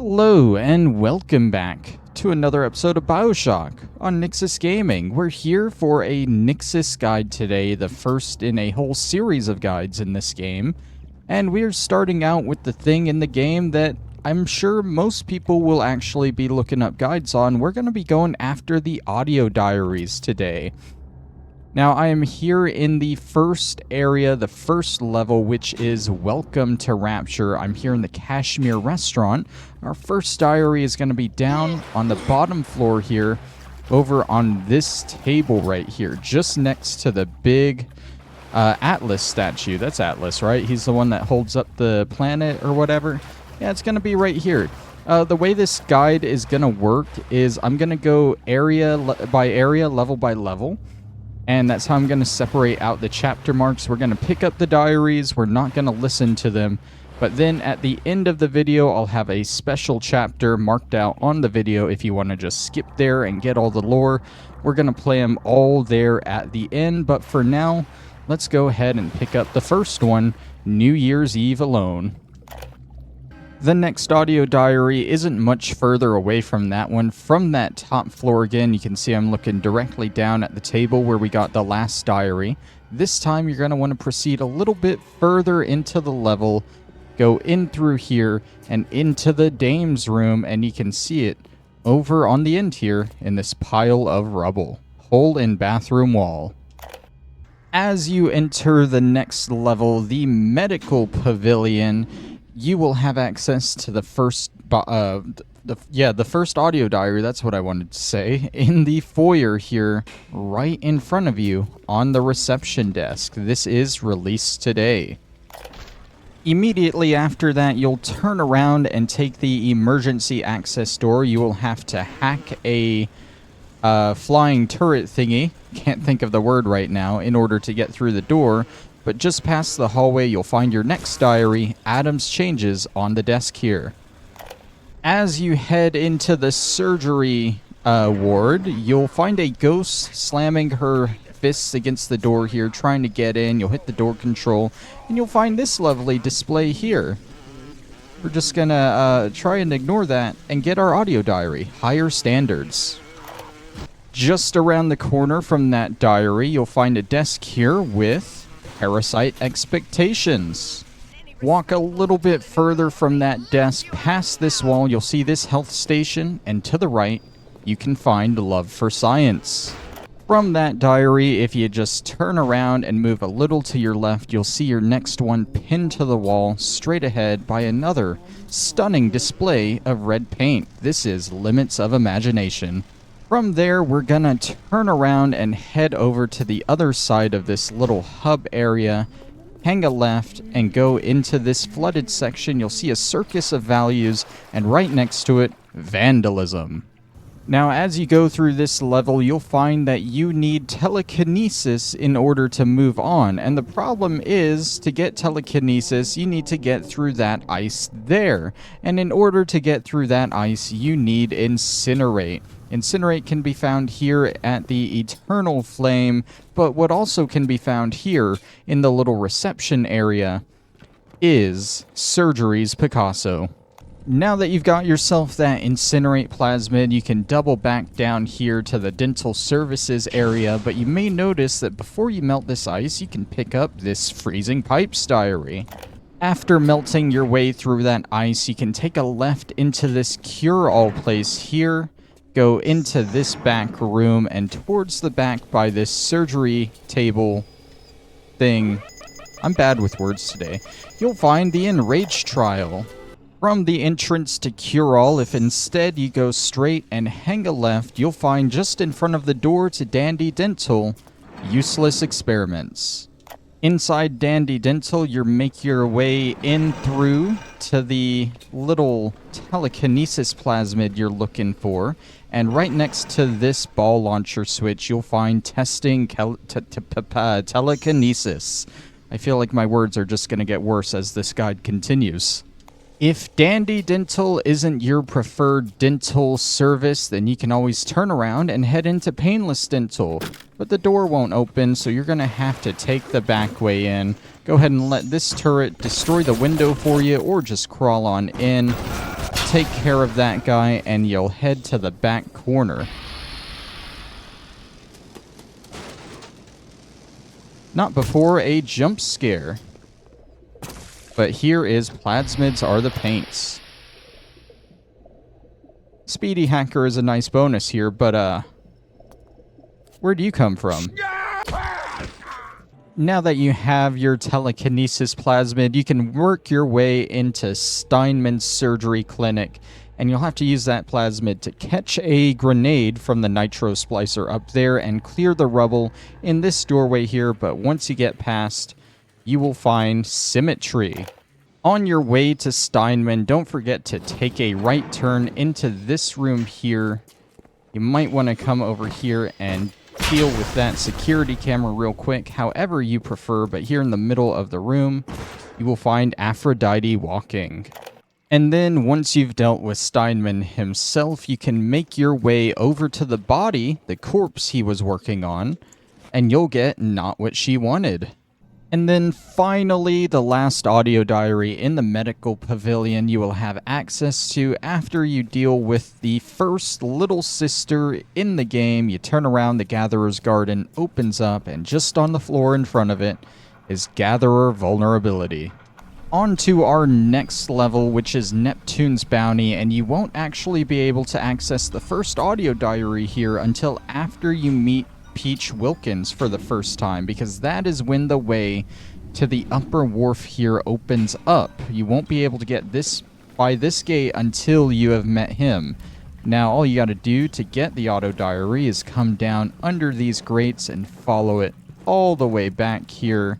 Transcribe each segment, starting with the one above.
Hello and welcome back to another episode of Bioshock on Nyxus Gaming. We're here for a Nyxus guide today, the first in a whole series of guides in this game. And we're starting out with the thing in the game that I'm sure most people will actually be looking up guides on. We're going to be going after the audio diaries today. Now, I am here in the first area, the first level, which is Welcome to Rapture. I'm here in the Kashmir restaurant. Our first diary is going to be down on the bottom floor here, over on this table right here, just next to the big Atlas statue. That's Atlas, right? He's the one that holds up the planet or whatever. Yeah, it's going to be right here. The way this guide is going to work is I'm going to go area by area, level by level. And that's how I'm going to separate out the chapter marks. We're going to pick up the diaries. We're not going to listen to them. But then at the end of the video, I'll have a special chapter marked out on the video if you want to just skip there and get all the lore. We're going to play them all there at the end. But for now, let's go ahead and pick up the first one, New Year's Eve Alone. The next audio diary isn't much further away from that one. From that top floor again, you can see I'm looking directly down at the table where we got the last diary. This time you're going to want to proceed a little bit further into the level, go in through here and into the dame's room, and you can see it over on the end here in this pile of rubble. Hole in bathroom wall. As you enter the next level, the medical pavilion, you will have access to the first, the first audio diary, that's what I wanted to say, in the foyer here, right in front of you, on the reception desk. This is released today. Immediately after that, you'll turn around and take the emergency access door. You will have to hack a flying turret thingy, can't think of the word right now, in order to get through the door. But just past the hallway, you'll find your next diary, Adam's Changes, on the desk here. As you head into the surgery ward, you'll find a ghost slamming her fists against the door here, trying to get in. You'll hit the door control, and you'll find this lovely display here. We're just gonna try and ignore that and get our audio diary, Higher Standards. Just around the corner from that diary, you'll find a desk here with Parasite Expectations. Walk a little bit further from that desk, past this wall, you'll see this health station, and to the right, you can find Love for Science. From that diary, if you just turn around and move a little to your left, you'll see your next one pinned to the wall, straight ahead by another stunning display of red paint. This is Limits of Imagination. From there, we're gonna turn around and head over to the other side of this little hub area, hang a left, and go into this flooded section. You'll see a circus of values, and right next to it, vandalism. Now, as you go through this level, you'll find that you need telekinesis in order to move on. And the problem is, to get telekinesis, you need to get through that ice there. And in order to get through that ice, you need Incinerate. Incinerate can be found here at the Eternal Flame, but what also can be found here in the little reception area is Surgery's Picasso. Now that you've got yourself that Incinerate plasmid, you can double back down here to the dental services area, but you may notice that before you melt this ice, you can pick up this Freezing Pipes diary. After melting your way through that ice, you can take a left into this cure-all place here, go into this back room, and towards the back by this surgery table thing, I'm bad with words today, you'll find the Enraged Trial. From the entrance to Cure-All, if instead you go straight and hang a left, you'll find just in front of the door to Dandy Dental, Useless Experiments. Inside Dandy Dental, you make your way in through to the little telekinesis plasmid you're looking for, and right next to this ball launcher switch, you'll find Testing Telekinesis. I feel like my words are just going to get worse as this guide continues. If Dandy Dental isn't your preferred dental service, then you can always turn around and head into Painless Dental. But the door won't open, so you're going to have to take the back way in. Go ahead and let this turret destroy the window for you, or just crawl on in. take care of that guy, and you'll head to the back corner. Not before a jump scare. But here is plasmids are the paints. Speedy Hacker is a nice bonus here, but where do you come from? Now that you have your telekinesis plasmid, you can work your way into Steinman's surgery clinic, and you'll have to use that plasmid to catch a grenade from the nitro splicer up there and clear the rubble in this doorway here, but once you get past, you will find symmetry. On your way to Steinman, don't forget to take a right turn into this room here. You might want to come over here and deal with that security camera real quick, however you prefer, but here in the middle of the room, you will find Aphrodite walking. And then once you've dealt with Steinman himself, you can make your way over to the body, the corpse he was working on, and you'll get not what she wanted. And then finally, the last audio diary in the medical pavilion you will have access to after you deal with the first little sister in the game. You turn around, the Gatherer's Garden opens up, and just on the floor in front of it is Gatherer Vulnerability. On to our next level, which is Neptune's Bounty, and you won't actually be able to access the first audio diary here until after you meet Peach Wilkins for the first time, because that is when the way to the upper wharf here opens up. You won't be able to get this by this gate until you have met him. Now all you gotta do to get the auto diary is come down under these grates and follow it all the way back here,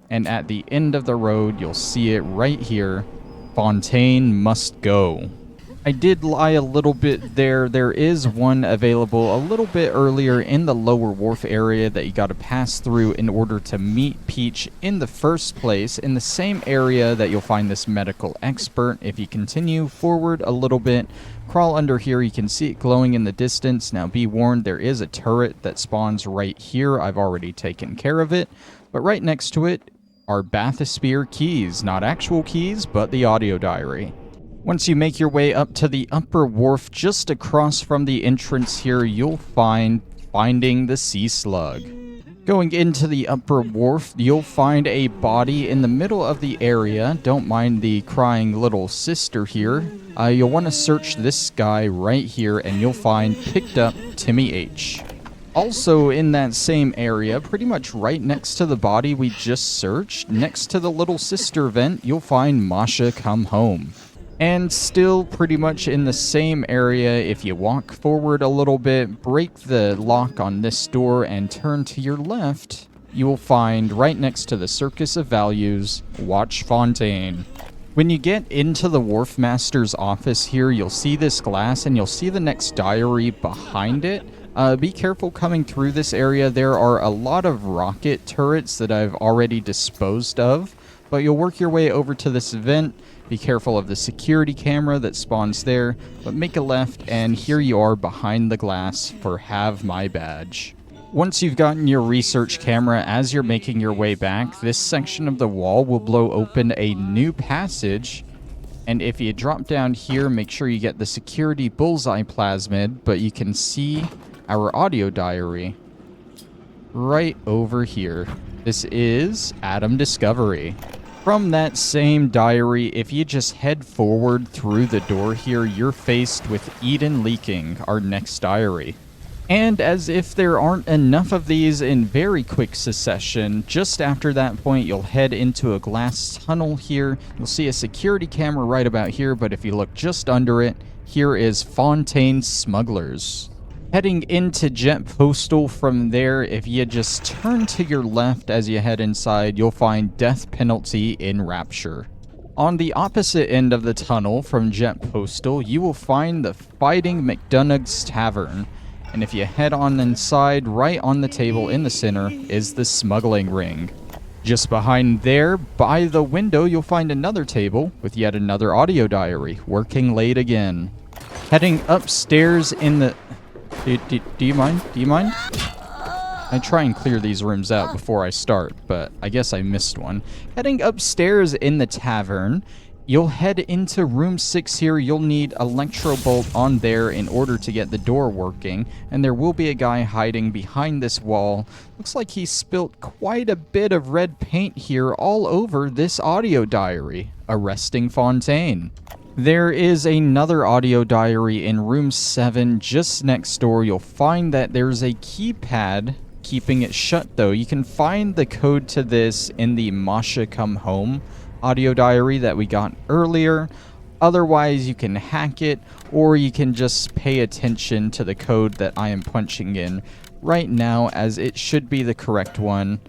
and at the end of the road you'll see it right here. Fontaine must go. I did lie a little bit there. There is one available a little bit earlier in the lower wharf area that you got to pass through in order to meet Peach in the first place, in the same area that you'll find this medical expert. If you continue forward a little bit, crawl under here, you can see it glowing in the distance. Now be warned, there is a turret that spawns right here. I've already taken care of it, but right next to it are bathysphere keys. Not actual keys, but the audio diary. Once you make your way up to the upper wharf, just across from the entrance here, you'll find Finding the Sea Slug. Going into the upper wharf, you'll find a body in the middle of the area. Don't mind the crying little sister here. You'll want to search this guy right here, and you'll find Picked Up Timmy H. Also in that same area, pretty much right next to the body we just searched, next to the little sister vent, you'll find Masha Come Home. And still pretty much in the same area, if you walk forward a little bit, break the lock on this door and turn to your left, you will find right next to the Circus of Values, Watch Fontaine. When you get into the Wharf Master's office here, you'll see this glass and you'll see the next diary behind it. Be careful coming through this area. There are a lot of rocket turrets that I've already disposed of, but you'll work your way over to this vent. Be careful of the security camera that spawns there, but make a left, and here you are behind the glass for Have My Badge. Once you've gotten your research camera, as you're making your way back, this section of the wall will blow open a new passage, and if you drop down here, make sure you get the security bullseye plasmid, but you can see our audio diary right over here. This is Atom Discovery. From that same diary, if you just head forward through the door here, you're faced with Eden Leaking, our next diary. And as if there aren't enough of these in very quick succession, just after that point you'll head into a glass tunnel here. You'll see a security camera right about here, but if you look just under it, here is Fontaine's Smugglers. Heading into Jet Postal from there, if you just turn to your left as you head inside, you'll find Death Penalty in Rapture. On the opposite end of the tunnel from Jet Postal, you will find the Fighting McDonough's Tavern. And if you head on inside, right on the table in the center is the Smuggling Ring. Just behind there, by the window, you'll find another table with yet another audio diary, working late again. Heading upstairs in the... Do you mind? Do you mind? I try and clear these rooms out before I start, but I guess I missed one. Heading upstairs in the tavern You'll head into room 6 here. You'll need electro bolt on there in order to get the door working, and there will be a guy hiding behind this wall. Looks like he spilt quite a bit of red paint here all over this audio diary, arresting Fontaine. There is another audio diary in room 7 just next door. You'll find that there's a keypad keeping it shut though. You can find the code to this in the Masha Come Home audio diary that we got earlier. Otherwise, you can hack it, or you can just pay attention to the code that I am punching in right now, as it should be the correct one.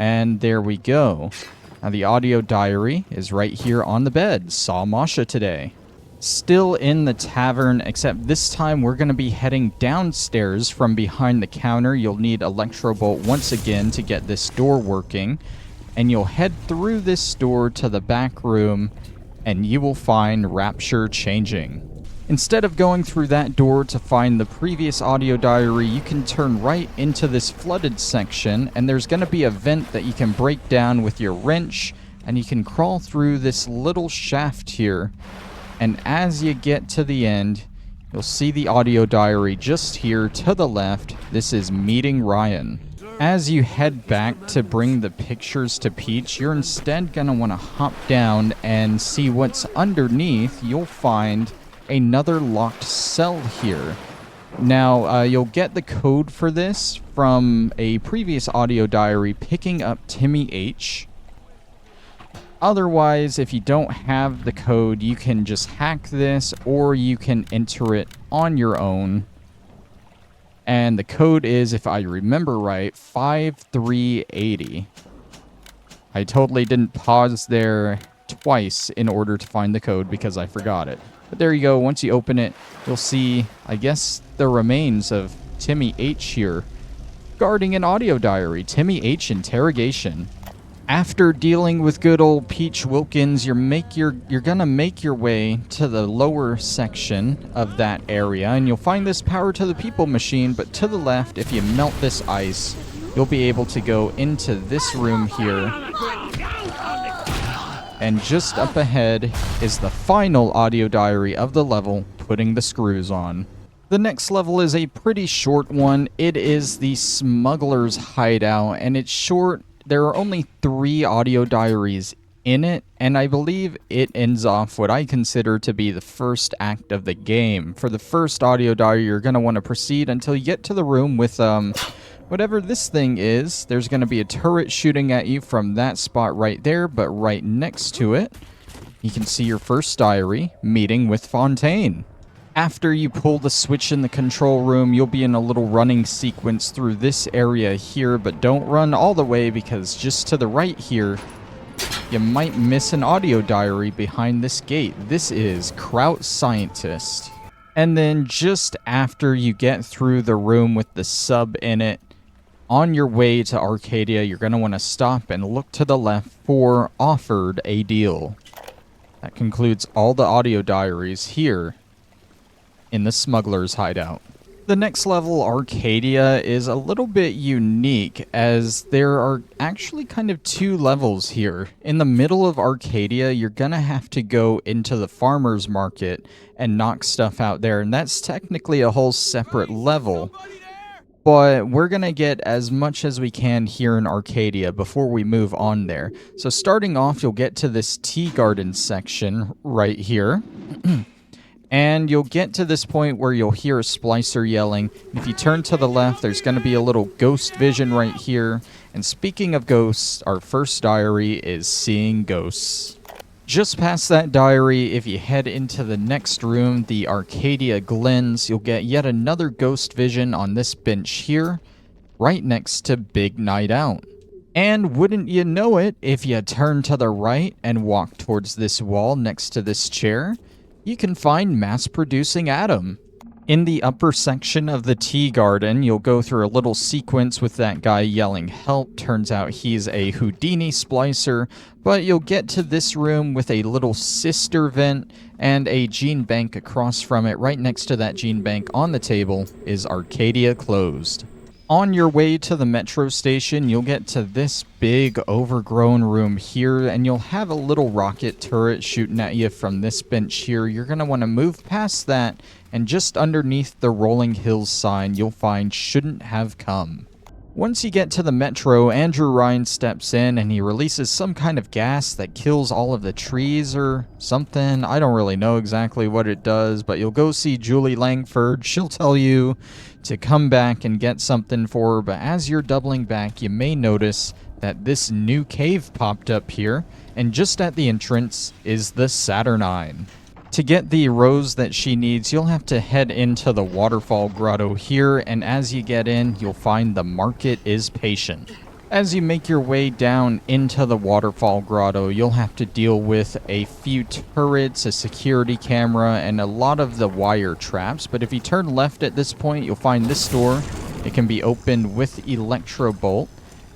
And there we go. Now the audio diary is right here on the bed. Saw Masha today. Still in the tavern, except this time we're going to be heading downstairs from behind the counter. You'll need electrobolt once again to get this door working. And you'll head through this door to the back room, and you will find Rapture changing. Instead of going through that door to find the previous audio diary, you can turn right into this flooded section, and there's going to be a vent that you can break down with your wrench, and you can crawl through this little shaft here. And as you get to the end, you'll see the audio diary just here to the left. This is Meeting Ryan. As you head back to bring the pictures to Peach, you're instead going to want to hop down and see what's underneath. You'll find another locked cell here. Now, you'll get the code for this from a previous audio diary picking up Timmy H. Otherwise, if you don't have the code, you can just hack this, or you can enter it on your own. And the code is, if I remember right, 5380. I totally didn't pause there twice in order to find the code because I forgot it. But there you go. Once you open it, you'll see, I guess, the remains of Timmy H here, guarding an audio diary. Timmy H interrogation. After dealing with good old Peach Wilkins, you're gonna make your way to the lower section of that area, and you'll find this Power to the People machine. But to the left, if you melt this ice, you'll be able to go into this room here. And just up ahead is the final audio diary of the level, putting the screws on. The next level is a pretty short one. It is the Smuggler's Hideout, and it's short. There are only 3 audio diaries in it, and I believe it ends off what I consider to be the first act of the game. For the first audio diary, you're going to want to proceed until you get to the room with whatever this thing is. There's going to be a turret shooting at you from that spot right there, but right next to it, you can see your first diary, Meeting with Fontaine. After you pull the switch in the control room, you'll be in a little running sequence through this area here, but don't run all the way, because just to the right here, you might miss an audio diary behind this gate. This is Kraut Scientist. And then just after you get through the room with the sub in it, on your way to Arcadia, you're going to want to stop and look to the left for Offered a Deal. That concludes all the audio diaries here in the Smuggler's Hideout. The next level, Arcadia, is a little bit unique, as there are actually kind of 2 levels here. In the middle of Arcadia, you're gonna have to go into the farmer's market and knock stuff out there, and that's technically a whole separate level. But we're gonna get as much as we can here in Arcadia before we move on there. So starting off, you'll get to this tea garden section right here. And you'll get to this point where you'll hear a splicer yelling. If you turn to the left, there's going to be a little ghost vision right here. And speaking of ghosts, our first diary is Seeing Ghosts. Just past that diary, if you head into the next room, the Arcadia Glens, you'll get yet another ghost vision on this bench here, right next to Big Night Out. And wouldn't you know it, if you turn to the right and walk towards this wall next to this chair, you can find Mass-Producing Adam. In the upper section of the tea garden, you'll go through a little sequence with that guy yelling help. Turns out he's a Houdini splicer, but you'll get to this room with a little sister vent and a gene bank across from it. Right next to that gene bank on the table is Arcadia Closed. On your way to the metro station, you'll get to this big overgrown room here, and you'll have a little rocket turret shooting at you from this bench here. You're going to want to move past that, and just underneath the Rolling Hills sign, you'll find Shouldn't Have Come. Once you get to the metro, Andrew Ryan steps in and he releases some kind of gas that kills all of the trees or something. I don't really know exactly what it does, but you'll go see Julie Langford. She'll tell you to come back and get something for her, but as you're doubling back, you may notice that this new cave popped up here, and just at the entrance is the Saturnine. To get the rose that she needs, you'll have to head into the waterfall grotto here, and as you get in, you'll find the market is patient. As you make your way down into the waterfall grotto, you'll have to deal with a few turrets, a security camera, and a lot of the wire traps, but if you turn left at this point, you'll find this door. It can be opened with Electro Bolt,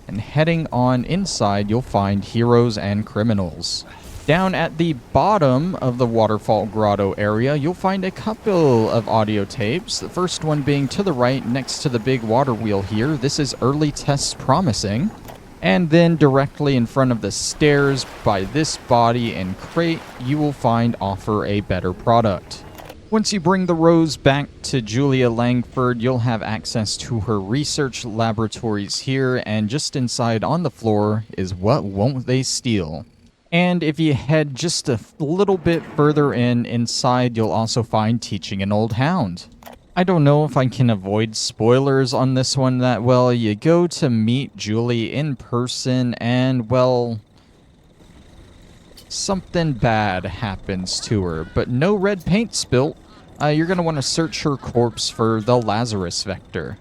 and heading on inside, you'll find heroes and criminals. Down at the bottom of the waterfall grotto area, you'll find a couple of audio tapes. The first one being to the right next to the big water wheel here. This is Early Tests Promising. And then directly in front of the stairs by this body and crate, you will find Offer a Better Product. Once you bring the rose back to Julia Langford, you'll have access to her research laboratories here, and just inside on the floor is What Won't They Steal? And if you head just a little bit further inside, you'll also find Teaching an Old Hound. I don't know if I can avoid spoilers on this one that well. You go to meet Julie in person, and, well, something bad happens to her, but no red paint spilt. You're going to want to search her corpse for the Lazarus Vector.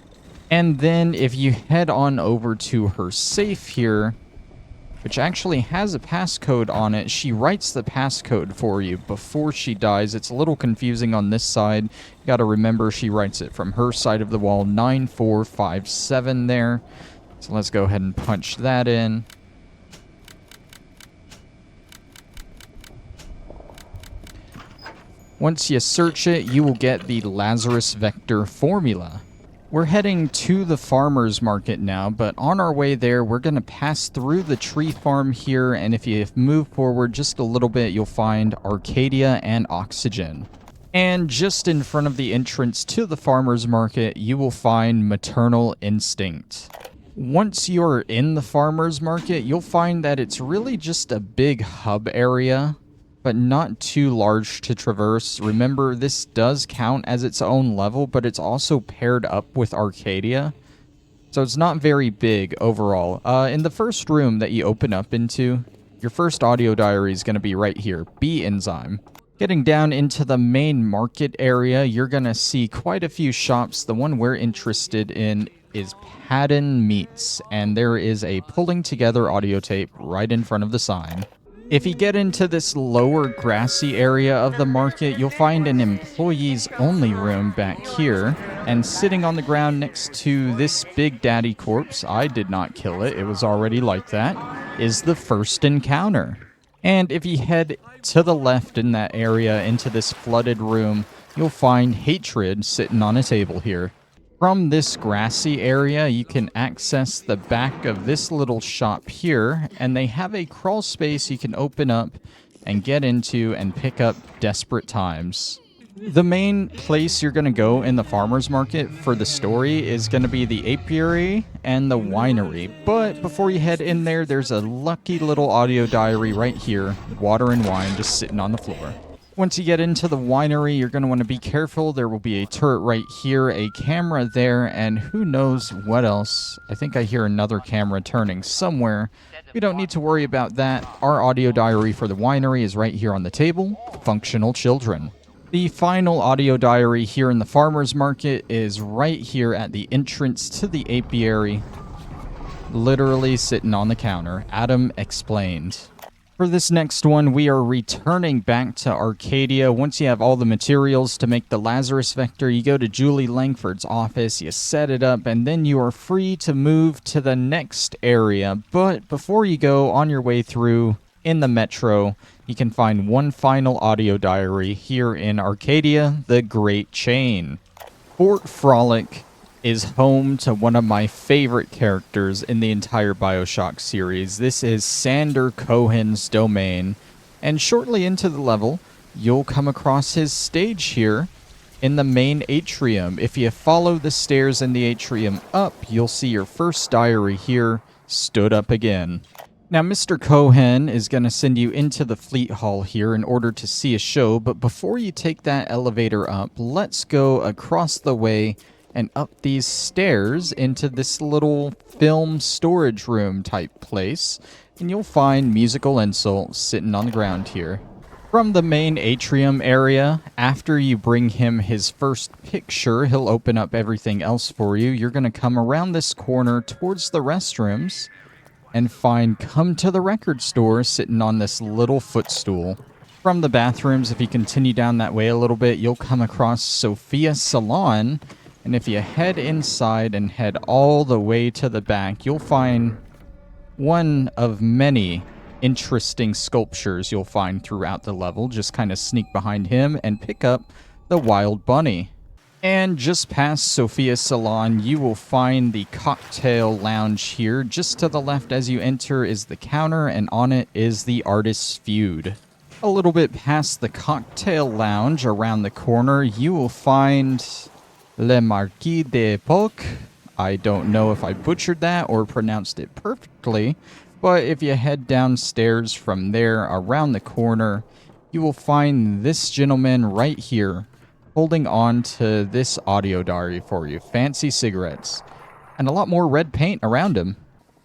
And then if you head on over to her safe here, which actually has a passcode on it. She writes the passcode for you before she dies. It's a little confusing on this side. You got to remember she writes it from her side of the wall, 9457 there. So let's go ahead and punch that in. Once you search it, you will get the Lazarus Vector formula. We're heading to the farmer's market now, but on our way there, we're going to pass through the tree farm here, and if you move forward just a little bit, you'll find Arcadia and Oxygen. And just in front of the entrance to the farmer's market, you will find Maternal Instinct. Once you're in the farmer's market, you'll find that it's really just a big hub area, but not too large to traverse. Remember, this does count as its own level, but it's also paired up with Arcadia, so it's not very big overall. In the first room that you open up into, your first audio diary is going to be right here, B Enzyme. Getting down into the main market area, you're going to see quite a few shops. The one we're interested in is Padden Meats, and there is a pulling together audio tape right in front of the sign. If you get into this lower grassy area of the market, you'll find an employees only room back here, and sitting on the ground next to this Big Daddy corpse, I did not kill it, it was already like that, is the First Encounter. And if you head to the left in that area into this flooded room, you'll find Hatred sitting on a table here. From this grassy area, you can access the back of this little shop here, and they have a crawl space you can open up and get into and pick up Desperate Times. The main place you're going to go in the farmer's market for the story is going to be the apiary and the winery, but before you head in there, there's a lucky little audio diary right here, Water and Wine, just sitting on the floor. Once you get into the winery, you're going to want to be careful. There will be a turret right here, a camera there, and who knows what else. I think I hear another camera turning somewhere. We don't need to worry about that. Our audio diary for the winery is right here on the table, Functional Children. The final audio diary here in the farmer's market is right here at the entrance to the apiary, literally sitting on the counter. Adam Explained. For this next one, we are returning back to Arcadia. Once you have all the materials to make the Lazarus Vector, you go to Julie Langford's office, you set it up, and then you are free to move to the next area. But before you go on your way through in the metro, you can find one final audio diary here in Arcadia, The Great Chain. Fort Frolic is home to one of my favorite characters in the entire Bioshock series. This is Sander Cohen's domain, and shortly into the level, you'll come across his stage here in the main atrium. If you follow the stairs in the atrium up, you'll see your first diary here, stood up again. Now, Mr. Cohen is going to send you into the Fleet Hall here in order to see a show, but before you take that elevator up, let's go across the way and up these stairs into this little film storage room type place, and you'll find Musical Insult sitting on the ground here. From the main atrium area, after you bring him his first picture, he'll open up everything else for you. You're going to come around this corner towards the restrooms and find Come to the Record Store sitting on this little footstool. From the bathrooms, if you continue down that way a little bit, you'll come across Sophia's Salon, and if you head inside and head all the way to the back, you'll find one of many interesting sculptures you'll find throughout the level. Just kind of sneak behind him and pick up the Wild Bunny. And just past Sophia's Salon, you will find the cocktail lounge here. Just to the left as you enter is the counter, and on it is the Artist's Feud. A little bit past the cocktail lounge, around the corner, you will find Le Marquis d'Epoque. I don't know if I butchered that or pronounced it perfectly, but if you head downstairs from there, around the corner, you will find this gentleman right here, holding on to this audio diary for you. Fancy cigarettes. And a lot more red paint around him.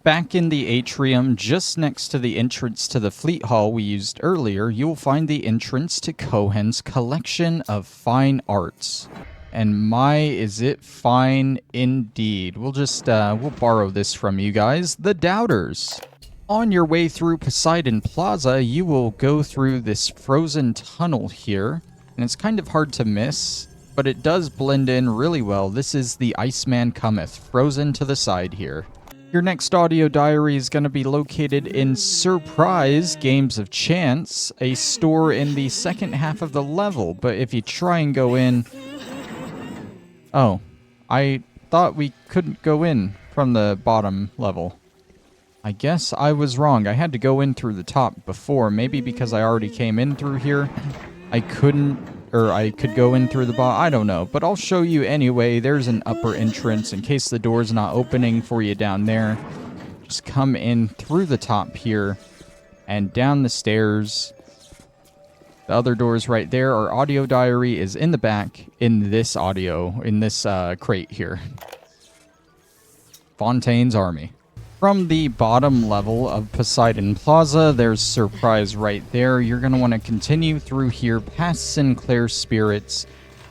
Back in the atrium, just next to the entrance to the Fleet Hall we used earlier, you will find the entrance to Cohen's collection of fine arts. And my, is it fine indeed. We'll just, we'll borrow this from you guys. The Doubters. On your way through Poseidon Plaza, you will go through this frozen tunnel here. And it's kind of hard to miss, but it does blend in really well. This is the Iceman Cometh, frozen to the side here. Your next audio diary is going to be located in Surprise Games of Chance, a store in the second half of the level. But if you try and go in... Oh, I thought we couldn't go in from the bottom level. I guess I was wrong. I had to go in through the top before, maybe because I already came in through here. I could go in through the bottom. I don't know, but I'll show you anyway. There's an upper entrance in case the door's not opening for you down there. Just come in through the top here and down the stairs. The other door's right there. Our audio diary is in the back in this crate here. Fontaine's Army. From the bottom level of Poseidon Plaza, there's Surprise right there. You're going to want to continue through here past Sinclair Spirits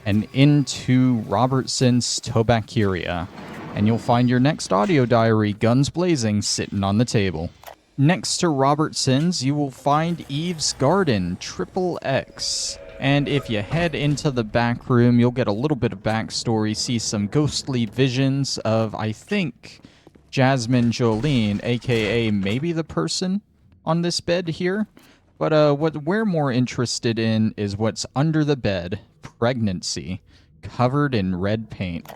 and into Robertson's Tobaceria. And you'll find your next audio diary, Guns Blazing, sitting on the table. Next to Robertson's, you will find Eve's Garden, XXX. And if you head into the back room, you'll get a little bit of backstory, see some ghostly visions of, I think, Jasmine Jolene, aka maybe the person on this bed here. But what we're more interested in is what's under the bed, pregnancy, covered in red paint.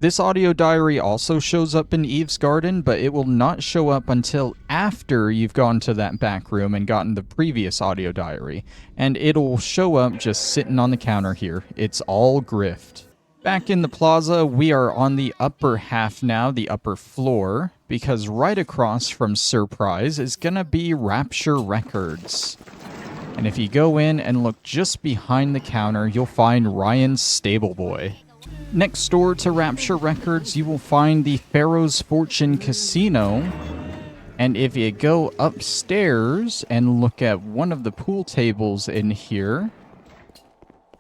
This audio diary also shows up in Eve's Garden, but it will not show up until after you've gone to that back room and gotten the previous audio diary. And it'll show up just sitting on the counter here. It's all grift. Back in the plaza, we are on the upper half now, the upper floor, because right across from Surprise is going to be Rapture Records. And if you go in and look just behind the counter, you'll find Ryan's Stable Boy. Next door to Rapture Records, you will find the Pharaoh's Fortune Casino. And if you go upstairs and look at one of the pool tables in here,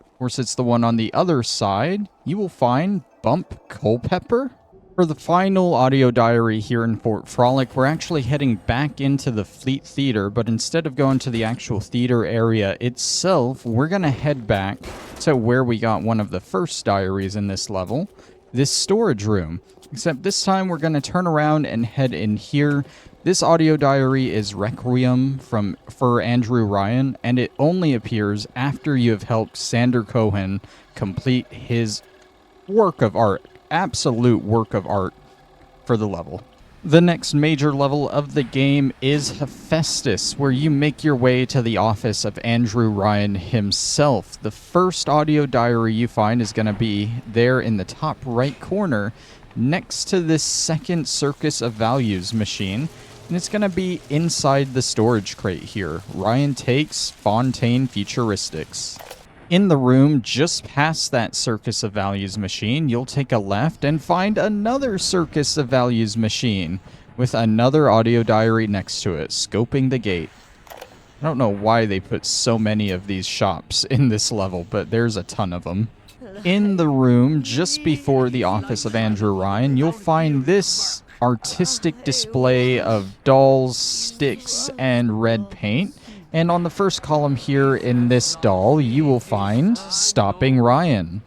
of course, it's the one on the other side, you will find Bump Culpepper. For the final audio diary here in Fort Frolic, we're actually heading back into the Fleet Theater, but instead of going to the actual theater area itself, we're going to head back to where we got one of the first diaries in this level, this storage room. Except this time we're going to turn around and head in here. This audio diary is Requiem for Andrew Ryan, and it only appears after you have helped Sander Cohen complete his work of art. absolute work of art for the level. The next major level of the game is Hephaestus, where you make your way to the office of Andrew Ryan himself. The first audio diary you find is going to be there in the top right corner next to this second Circus of Values machine, and it's going to be inside the storage crate here. Ryan takes Fontaine Futuristics. In the room just past that Circus of Values machine, you'll take a left and find another Circus of Values machine with another audio diary next to it, scoping the gate. I don't know why they put so many of these shops in this level, but there's a ton of them. In the room just before the office of Andrew Ryan, you'll find this artistic display of dolls, sticks, and red paint. And on the first column here in this doll, you will find Stopping Ryan.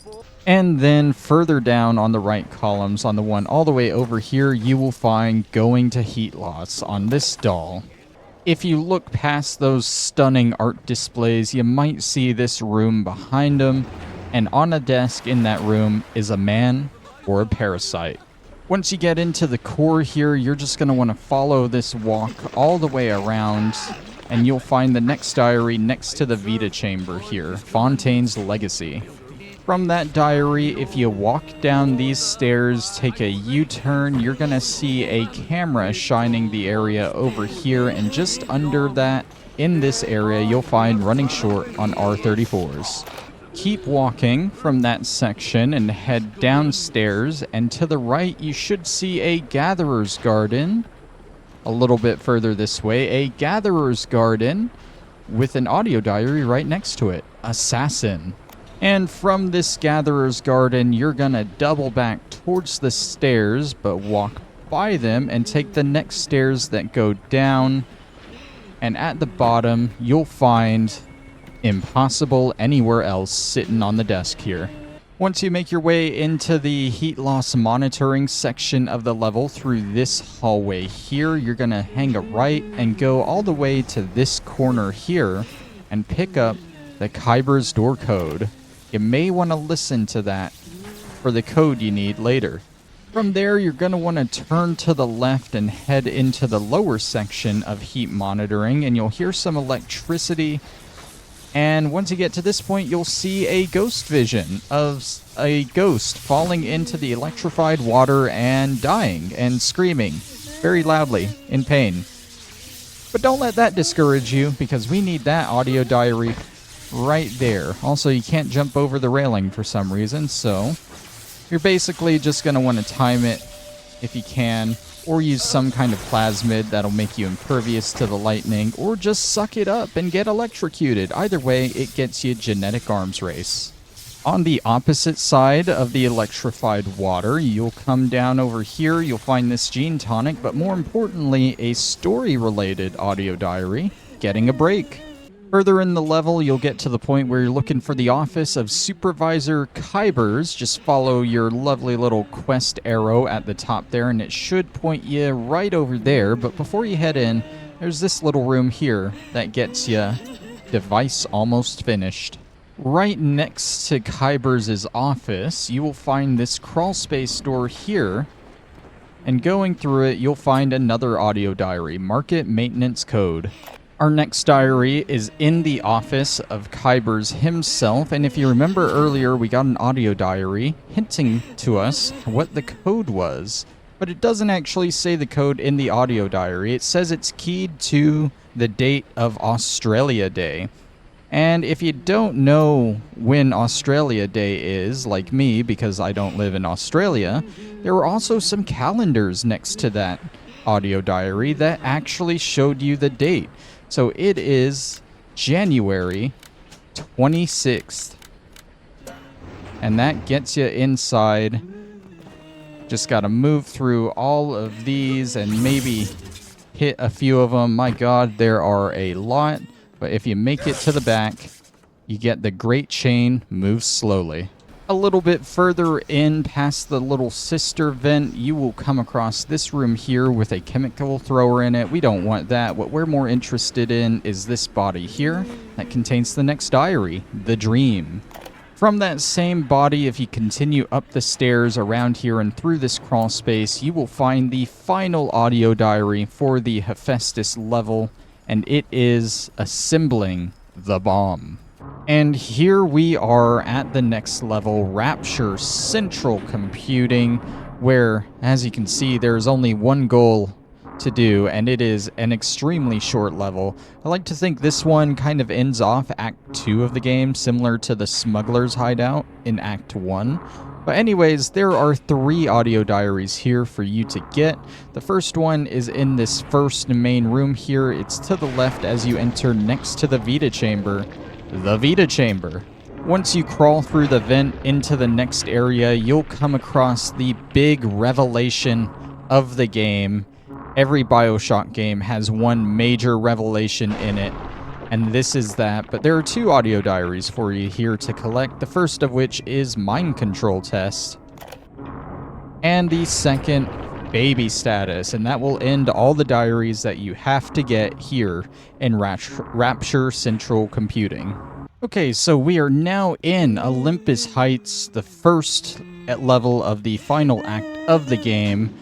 And then further down on the right columns, on the one all the way over here, you will find Going to Heat Loss on this doll. If you look past those stunning art displays, you might see this room behind them. And on a desk in that room is a man or a parasite. Once you get into the core here, you're just going to want to follow this walk all the way around, and you'll find the next diary next to the Vita chamber here, Fontaine's Legacy. From that diary, if you walk down these stairs, take a U-turn, you're going to see a camera shining the area over here, and just under that, in this area, you'll find Running Short on R34s. Keep walking from that section and head downstairs, and to the right, you should see a Gatherer's Garden. A little bit further this way, a Gatherer's Garden with an audio diary right next to it, Assassin. And from this Gatherer's Garden, you're gonna double back towards the stairs, but walk by them and take the next stairs that go down. And at the bottom, you'll find Impossible Anywhere Else sitting on the desk here. Once you make your way into the heat loss monitoring section of the level through this hallway here, you're going to hang a right and go all the way to this corner here and pick up the Kyber's door code. You may want to listen to that for the code you need later. From there, you're going to want to turn to the left and head into the lower section of heat monitoring, and you'll hear some electricity. And once you get to this point, you'll see a ghost vision of a ghost falling into the electrified water and dying and screaming very loudly in pain. But don't let that discourage you, because we need that audio diary right there. Also, you can't jump over the railing for some reason, so you're basically just going to want to time it if you can, or use some kind of plasmid that'll make you impervious to the lightning, or just suck it up and get electrocuted. Either way, it gets you genetic arms race. On the opposite side of the electrified water, you'll come down over here, you'll find this gene tonic, but more importantly, a story-related audio diary, Getting a Break. Further in the level, you'll get to the point where you're looking for the office of Supervisor Kybers. Just follow your lovely little quest arrow at the top there, and it should point you right over there. But before you head in, there's this little room here that gets you device almost finished. Right next to Kybers' office, you will find this crawl space door here. And going through it, you'll find another audio diary, Market Maintenance Code. Our next diary is in the office of Kybers himself, and if you remember earlier, we got an audio diary hinting to us what the code was, but it doesn't actually say the code in the audio diary. It says it's keyed to the date of Australia Day. And if you don't know when Australia Day is, like me, because I don't live in Australia, there were also some calendars next to that audio diary that actually showed you the date. So it is January 26th. And that gets you inside. Just got to move through all of these and maybe hit a few of them. My God, there are a lot. But if you make it to the back, you get the Great Chain Moves Slowly. A little bit further in past the little sister vent, you will come across this room here with a chemical thrower in it. We don't want that. What we're more interested in is this body here that contains the next diary, The Dream. From that same body, if you continue up the stairs around here and through this crawl space, you will find the final audio diary for the Hephaestus level, and it is assembling the bomb. And here we are at the next level, Rapture Central Computing, where, as you can see, there's only one goal to do, and it is an extremely short level. I like to think this one kind of ends off Act 2 of the game, similar to the Smuggler's Hideout in Act 1. But anyways, there are 3 audio diaries here for you to get. The first one is in this first main room here. It's to the left as you enter next to the Vita Chamber. The Vita Chamber. Once you crawl through the vent into the next area, you'll come across the big revelation of the game. Every Bioshock game has one major revelation in it, and this is that. But there are 2 audio diaries for you here to collect, the first of which is Mind Control Test, and the second, Baby Status, and that will end all the diaries that you have to get here in Rapture Central Computing. Okay, so we are now in Olympus Heights, the first level of the final act of the game.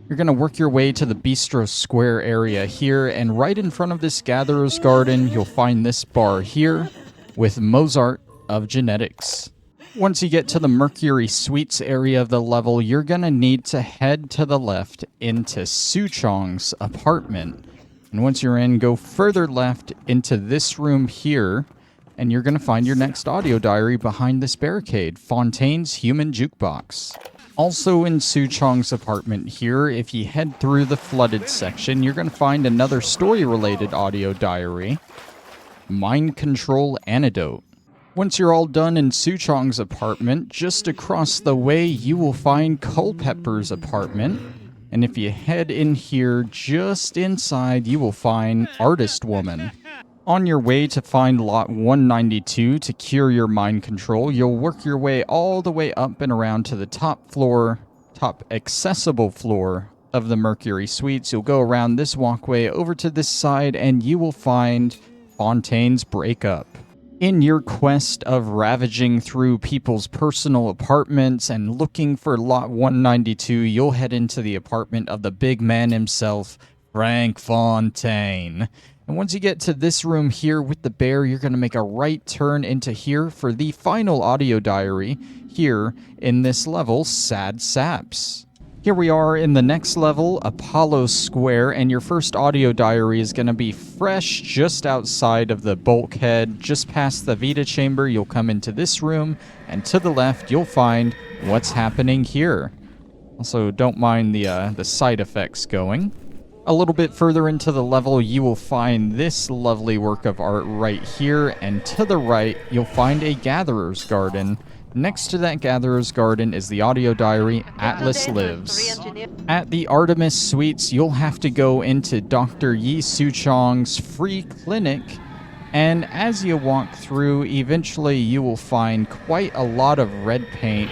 You're going to work your way to the Bistro Square area here, and right in front of this Gatherer's Garden, you'll find this bar here with Mozart of Genetics. Once you get to the Mercury Suites area of the level, you're going to need to head to the left into Suchong's apartment. And once you're in, go further left into this room here, and you're going to find your next audio diary behind this barricade, Fontaine's Human Jukebox. Also in Suchong's apartment here, if you head through the flooded section, you're going to find another story-related audio diary, Mind Control Antidote. Once you're all done in Suchong's apartment, just across the way you will find Culpepper's apartment. And if you head in here, just inside, you will find Artist Woman. On your way to find lot 192 to cure your mind control, you'll work your way all the way up and around to the top accessible floor of the Mercury Suites. You'll go around this walkway over to this side, and you will find Fontaine's Breakup. In your quest of ravaging through people's personal apartments and looking for lot 192, you'll head into the apartment of the big man himself, Frank Fontaine. And once you get to this room here with the bear, you're going to make a right turn into here for the final audio diary here in this level, Sad Saps. Here we are in the next level, Apollo Square, and your first audio diary is going to be fresh just outside of the bulkhead, just past the Vita Chamber. You'll come into this room, and to the left, you'll find what's happening here. Also, don't mind the side effects going. A little bit further into the level, you will find this lovely work of art right here, and to the right, you'll find a Gatherer's Garden. Next to that Gatherer's Garden is the audio diary, Atlas Lives. At the Artemis Suites, you'll have to go into Dr. Yi Suchong's free clinic, and as you walk through, eventually you will find quite a lot of red paint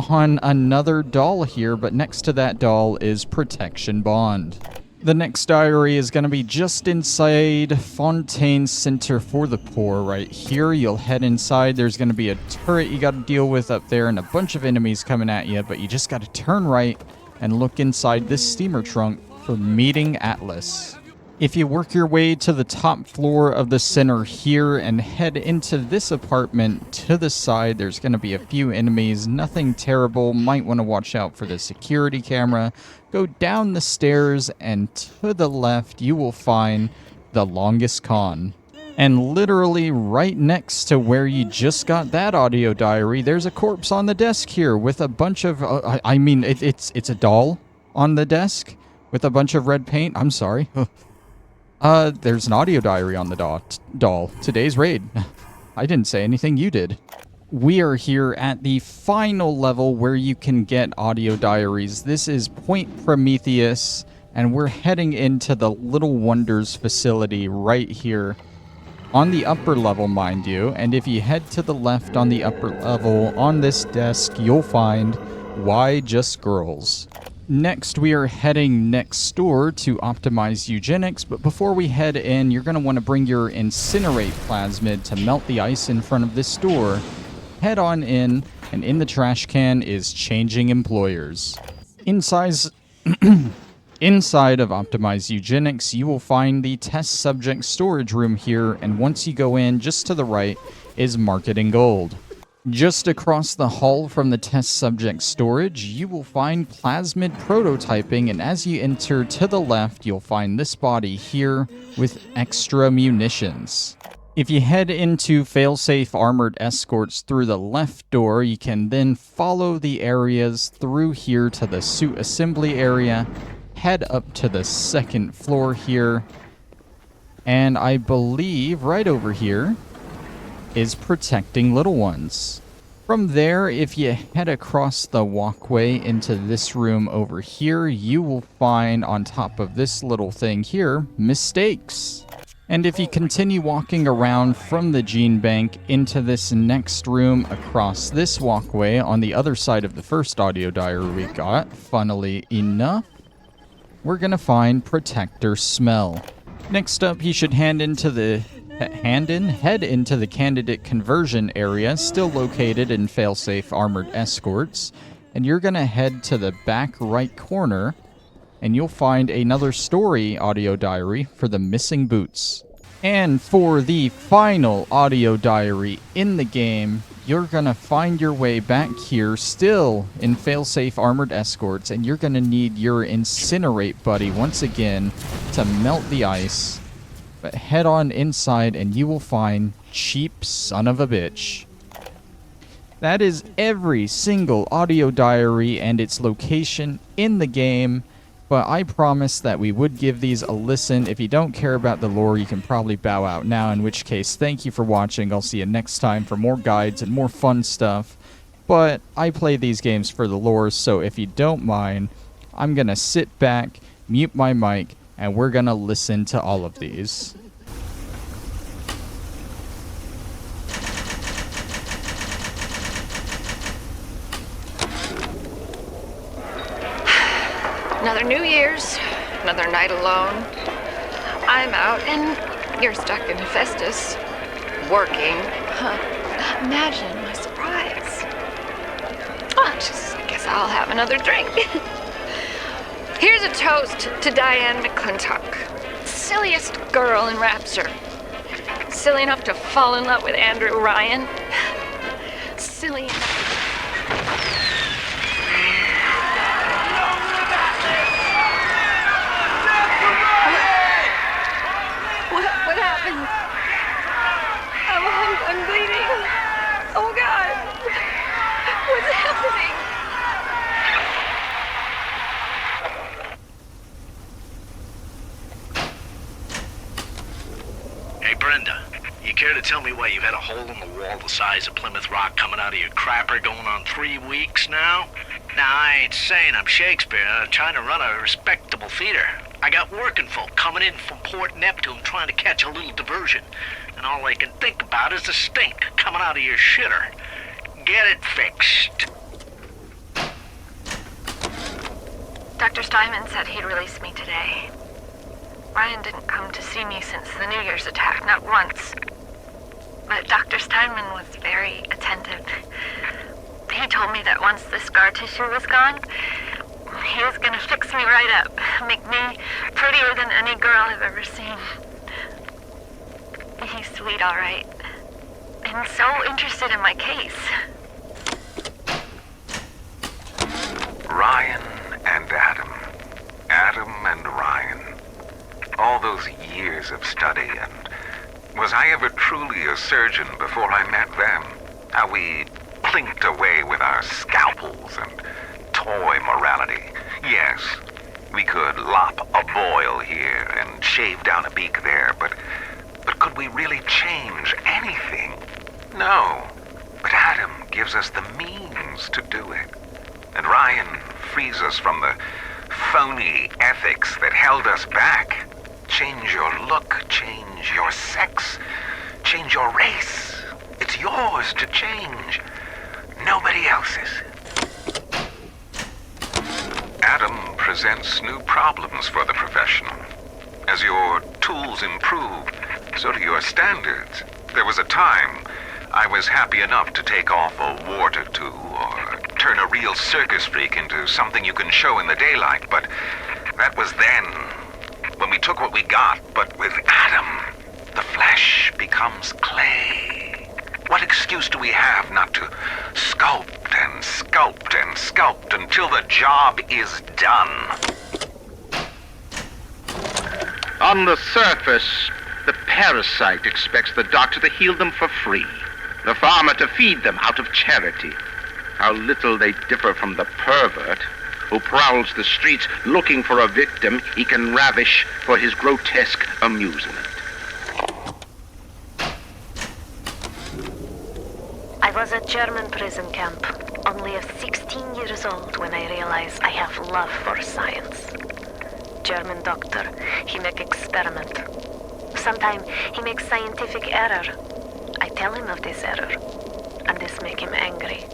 on another doll here, but next to that doll is Protection Bond. The next diary is going to be just inside Fontaine's Center for the Poor right here. You'll head inside. There's going to be a turret you got to deal with up there and a bunch of enemies coming at you, but you just got to turn right and look inside this steamer trunk for Meeting Atlas. If you work your way to the top floor of the center here and head into this apartment to the side, there's going to be a few enemies, nothing terrible. Might want to watch out for the security camera. Go down the stairs, and to the left, you will find the Longest Con. And literally right next to where you just got that audio diary, there's a corpse on the desk here with a bunch of... it's a doll on the desk with a bunch of red paint. I'm sorry. There's an audio diary on the doll. Today's raid. I didn't say anything, you did. We are here at the final level where you can get audio diaries. This is Point Prometheus, and we're heading into the Little Wonders facility right here on the upper level, mind you. And if you head to the left on the upper level, on this desk, you'll find Why Just Girls. Next, we are heading next door to optimize eugenics, but before we head in, you're going to want to bring your incinerate plasmid to melt the ice in front of this door. head on in, and in the trash can is changing employers. Inside of Optimized Eugenics, you will find the test subject storage room here, and once you go in, just to the right is Marketing Gold. Just across the hall from the test subject storage, you will find plasmid prototyping, and as you enter to the left, you'll find this body here with extra munitions. If you head into failsafe armored escorts through the left door, you can then follow the areas through here to the suit assembly area, head up to the second floor here, and I believe right over here is protecting little ones. From there, if you head across the walkway into this room over here, you will find on top of this little thing here, mistakes. And if you continue walking around from the gene bank into this next room across this walkway on the other side of the first audio diary we got, funnily enough, we're gonna find Protector Smell. Next up, you should head into the candidate conversion area, still located in failsafe armored escorts, and you're gonna head to the back right corner, and you'll find another story audio diary for the missing boots. And for the final audio diary in the game, you're gonna find your way back here, still in failsafe armored escorts, and you're gonna need your incinerate buddy once again to melt the ice. But head on inside and you will find Cheap Son of a Bitch. That is every single audio diary and its location in the game, but I promised that we would give these a listen. If you don't care about the lore, you can probably bow out now, in which case, thank you for watching. I'll see you next time for more guides and more fun stuff. But I play these games for the lore, so if you don't mind, I'm gonna sit back, mute my mic, and we're gonna listen to all of these. Another New Year's, another night alone. I'm out and you're stuck in Hephaestus, working. Imagine my surprise. I guess I'll have another drink. Here's a toast to Diane McClintock, silliest girl in Rapture. Silly enough to fall in love with Andrew Ryan. Silly enough. What happened? I'm bleeding. Oh God. What's happening? Hey, Brenda, you care to tell me why you've had a hole in the wall the size of Plymouth Rock coming out of your crapper going on 3 weeks now? Now, I ain't saying I'm Shakespeare. I'm trying to run a respectable theater. I got working folk coming in from Port Neptune trying to catch a little diversion, and all they can think about is the stink coming out of your shitter. Get it fixed. Dr. Steinman said he'd release me today. Ryan didn't come to see me since the New Year's attack, not once. But Dr. Steinman was very attentive. He told me that once the scar tissue was gone, he was gonna fix me right up, make me prettier than any girl I've ever seen. He's sweet, all right. And so interested in my case. Ryan and Adam. Adam and Ryan. All those years of study, and was I ever truly a surgeon before I met them? How we plinked away with our scalpels and toy morality. Yes, we could lop a boil here and shave down a beak there, but could we really change anything? No. But Adam gives us the means to do it. And Ryan frees us from the phony ethics that held us back. Change your look, change your sex, change your race. It's yours to change. Nobody else's. Adam presents new problems for the professional. As your tools improve, so do your standards. There was a time I was happy enough to take off a wart or two, or turn a real circus freak into something you can show in the daylight, but that was then, when we took what we got. But with Adam, the flesh becomes clay. What excuse do we have not to sculpt and sculpt and sculpt until the job is done? On the surface, the parasite expects the doctor to heal them for free, the farmer to feed them out of charity. How little they differ from the pervert who prowls the streets looking for a victim he can ravish for his grotesque amusement. I was at German prison camp, only 16 years old when I realized I have love for science. German doctor, he make experiment. Sometimes he makes scientific error. I tell him of this error, and this make him angry.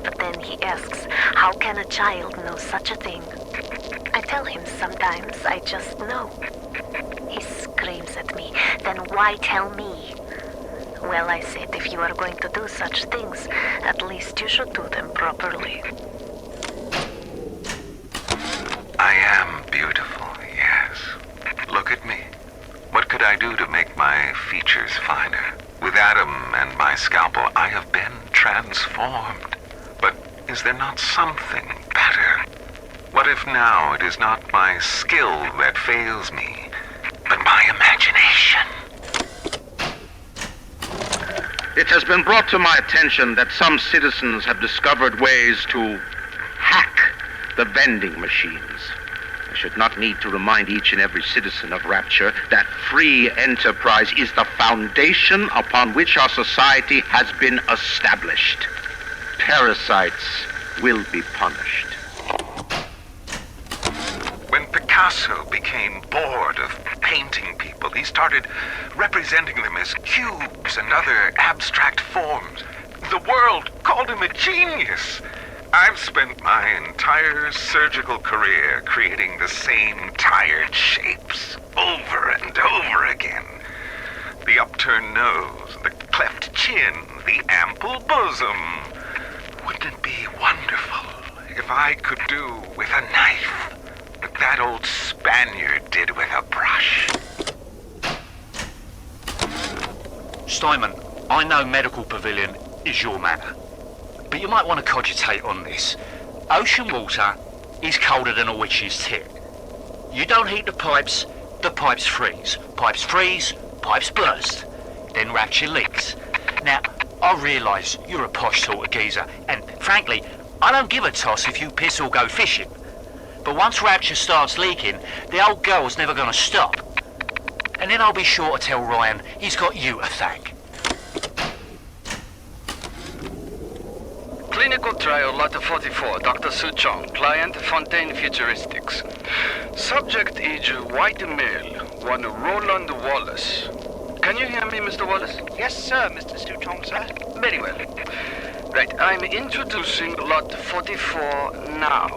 But then he asks, how can a child know such a thing? I tell him sometimes I just know. He screams at me, then why tell me? Well, I said, if you are going to do such things, at least you should do them properly. I am beautiful, yes. Look at me. What could I do to make my features finer? With Adam and my scalpel, I have been transformed. But is there not something better? What if now it is not my skill that fails me, but my imagination? It has been brought to my attention that some citizens have discovered ways to hack the vending machines. I should not need to remind each and every citizen of Rapture that free enterprise is the foundation upon which our society has been established. Parasites will be punished. When Picasso became bored of painting people, he started representing them as cubes and other abstract forms. The world called him a genius. I've spent my entire surgical career creating the same tired shapes over and over again. The upturned nose, the cleft chin, the ample bosom. Wouldn't it be wonderful if I could do with a knife what that old Spaniard did with a brush? Steinman, I know medical pavilion is your matter, but you might want to cogitate on this. Ocean water is colder than a witch's tit. You don't heat the pipes freeze. Pipes freeze, pipes burst. Then Rapture leaks. Now, I realise you're a posh sort of geezer, and frankly, I don't give a toss if you piss or go fishing. But once Rapture starts leaking, the old girl's never going to stop. And then I'll be sure to tell Ryan he's got you to thank. Clinical trial lot 44, Dr. Su Chong, client Fontaine Futuristics. Subject age white male, one Roland Wallace. Can you hear me, Mr. Wallace? Yes, sir, Mr. Su Chong, sir. Very well. Right, I'm introducing lot 44 now.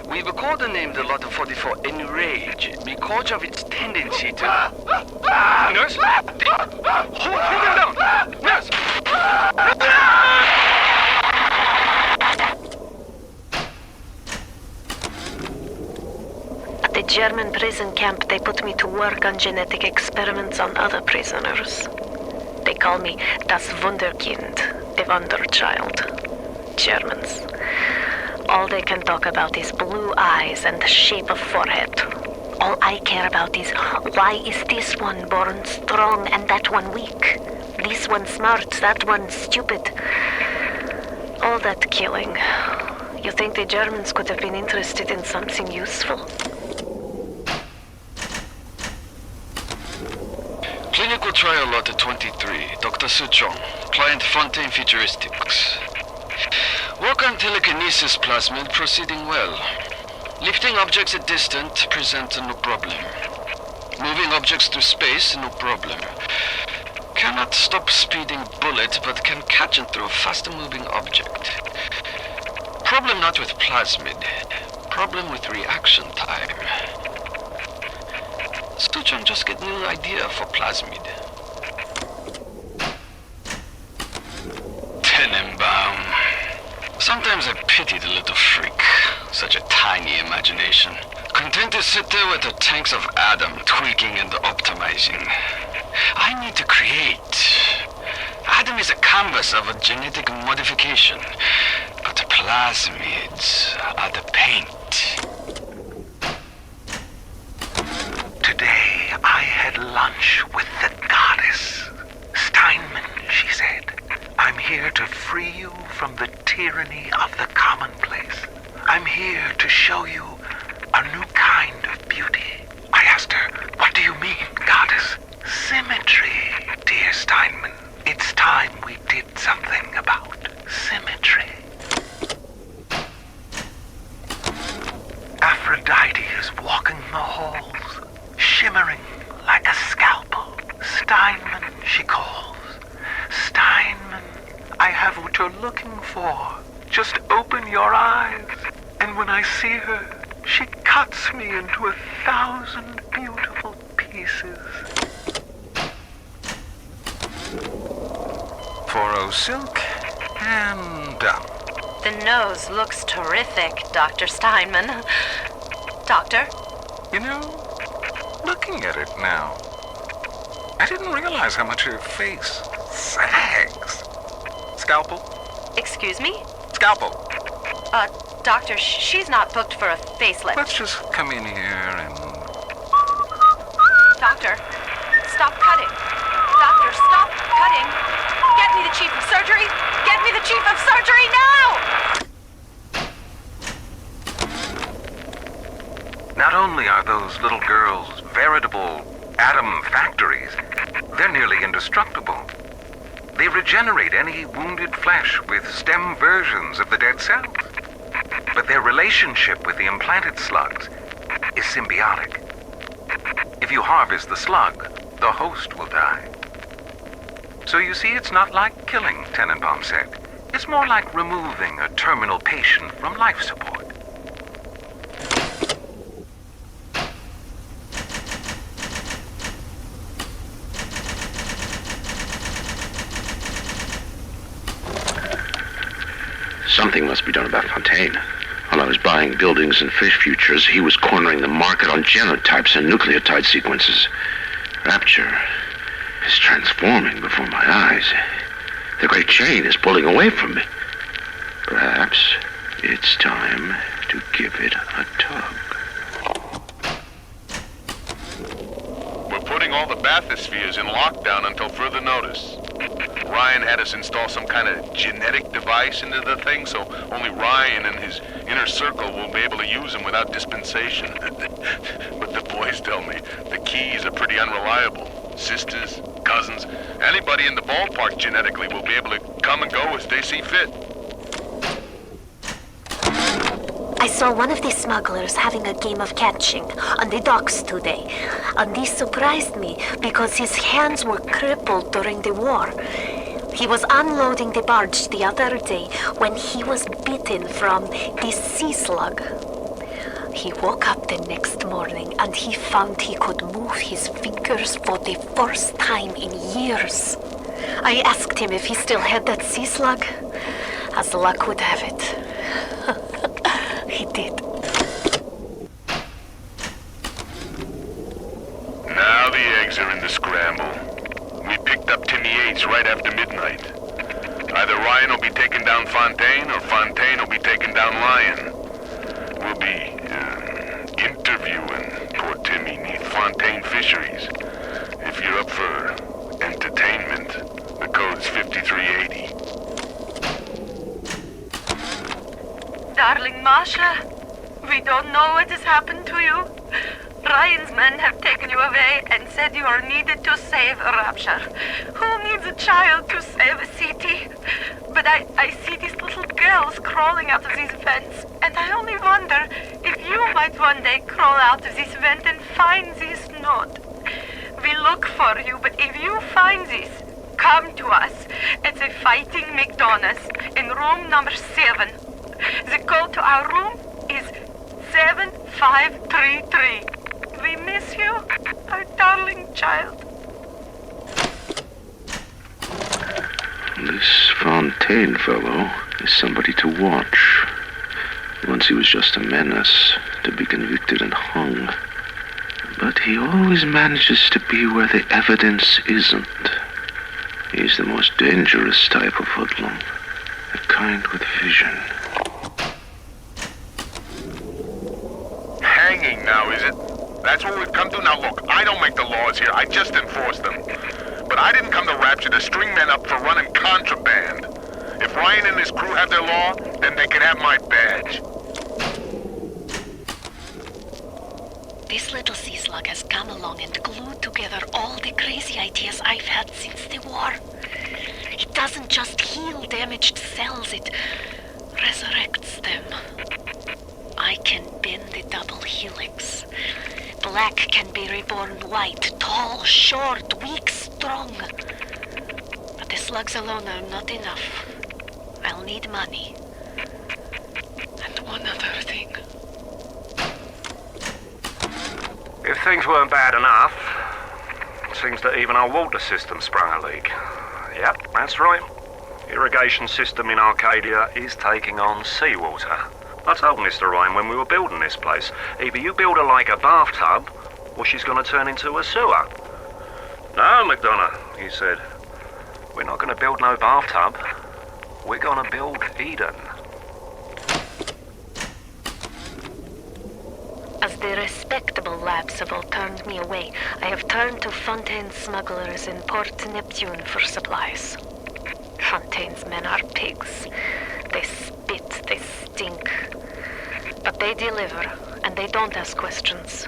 We've codenamed the lot 44 Enrage because of its tendency to... Nurse? Hold him down! Nurse! At the German prison camp, they put me to work on genetic experiments on other prisoners. They call me Das Wunderkind, the Wonder Child. Germans. All they can talk about is blue eyes and the shape of forehead. All I care about is, why is this one born strong and that one weak? This one smart, that one stupid. All that killing. You think the Germans could have been interested in something useful? Clinical trial lot 23, Dr. Su Chong, client Fontaine Futuristics. Work on telekinesis plasmid proceeding well. Lifting objects at distance present no problem. Moving objects through space, no problem. Cannot stop speeding bullet, but can catch and throw faster moving object. Problem not with plasmid. Problem with reaction time. Suchong just get new idea for plasmid. Sometimes I pity the little freak. Such a tiny imagination. Content to sit there with the tanks of Adam tweaking and optimizing. I need to create. Adam is a canvas of a genetic modification, but the plasmids are the paint. Today I had lunch with the goddess. Steinman, she said. I'm here to free you from the tyranny of the commonplace. I'm here to show you a new kind of beauty. I asked her, what do you mean, goddess? Symmetry, dear Steinman. It's time we did something about symmetry. Aphrodite is walking the halls, shimmering like a scalpel. Steinman, she calls. Steinman, I have what you're looking for. Just open your eyes. And when I see her, she cuts me into 1,000 beautiful pieces. 4-0 silk, and done. The nose looks terrific, Dr. Steinman. Doctor? You know, looking at it now, I didn't realize how much her face sags. Scalpel? Excuse me? Scalpel. Doctor, she's not booked for a facelift. Let's just come in here and... Doctor, stop cutting. Doctor, stop cutting. Get me the chief of surgery. Get me the chief of surgery now! Not only are those little girls veritable atom factories, they're nearly indestructible. They regenerate any wounded flesh with stem versions of the dead cells. But their relationship with the implanted slugs is symbiotic. If you harvest the slug, the host will die. So you see, it's not like killing, Tenenbaum said. It's more like removing a terminal patient from life support. Something must be done about Fontaine. While I was buying buildings and fish futures, he was cornering the market on genotypes and nucleotide sequences. Rapture is transforming before my eyes. The great chain is pulling away from me. Perhaps it's time to give it a tug. We're putting all the bathyspheres in lockdown until further notice. Ryan had us install some kind of genetic device into the thing, so only Ryan and his inner circle will be able to use them without dispensation. But the boys tell me the keys are pretty unreliable. Sisters, cousins, anybody in the ballpark genetically will be able to come and go as they see fit. I saw one of the smugglers having a game of catching on the docks today, and this surprised me because his hands were crippled during the war. He was unloading the barge the other day when he was bitten from the sea slug. He woke up the next morning and he found he could move his fingers for the first time in years. I asked him if he still had that sea slug. As luck would have it, he did. Now the eggs are in the scramble. We picked up Timmy Yates right after midnight. Either Ryan will be taking down Fontaine or Fontaine will be taking down Ryan. We'll be interviewing poor Timmy neath Fontaine Fisheries. If you're up for entertainment, the code's 5380. Darling Masha, we don't know what has happened to you. Ryan's men have taken you away and said you are needed to save Rapture. Who needs a child to save a city? But I see these little girls crawling out of these vents, and I only wonder if you might one day crawl out of this vent and find this note. We look for you, but if you find this, come to us. It's a Fighting McDonald's in room number 7. The code to our room is 7533. We miss you, our darling child. This Fontaine fellow is somebody to watch. Once he was just a menace, to be convicted and hung. But he always manages to be where the evidence isn't. He's the most dangerous type of hoodlum. The kind with vision. Hanging now, is it? That's what we've come to? Now look, I don't make the laws here, I just enforce them. But I didn't come to Rapture to string men up for running contraband. If Ryan and his crew have their law, then they can have my badge. This little sea slug has come along and glued together all the crazy ideas I've had since the war. It doesn't just heal damaged cells, it resurrects them. I can bend the double helix. Black can be reborn white, tall, short, weak, strong. But the slugs alone are not enough. I'll need money. And one other thing. If things weren't bad enough, it seems that even our water system sprung a leak. Yep, that's right. Irrigation system in Arcadia is taking on seawater. I told Mr. Ryan when we were building this place, either you build her like a bathtub, or she's gonna turn into a sewer. No, McDonough, he said. We're not gonna build no bathtub. We're gonna build Eden. As the respectable labs have all turned me away, I have turned to Fontaine's smugglers in Port Neptune for supplies. Fontaine's men are pigs. They spit, they stink. But they deliver, and they don't ask questions.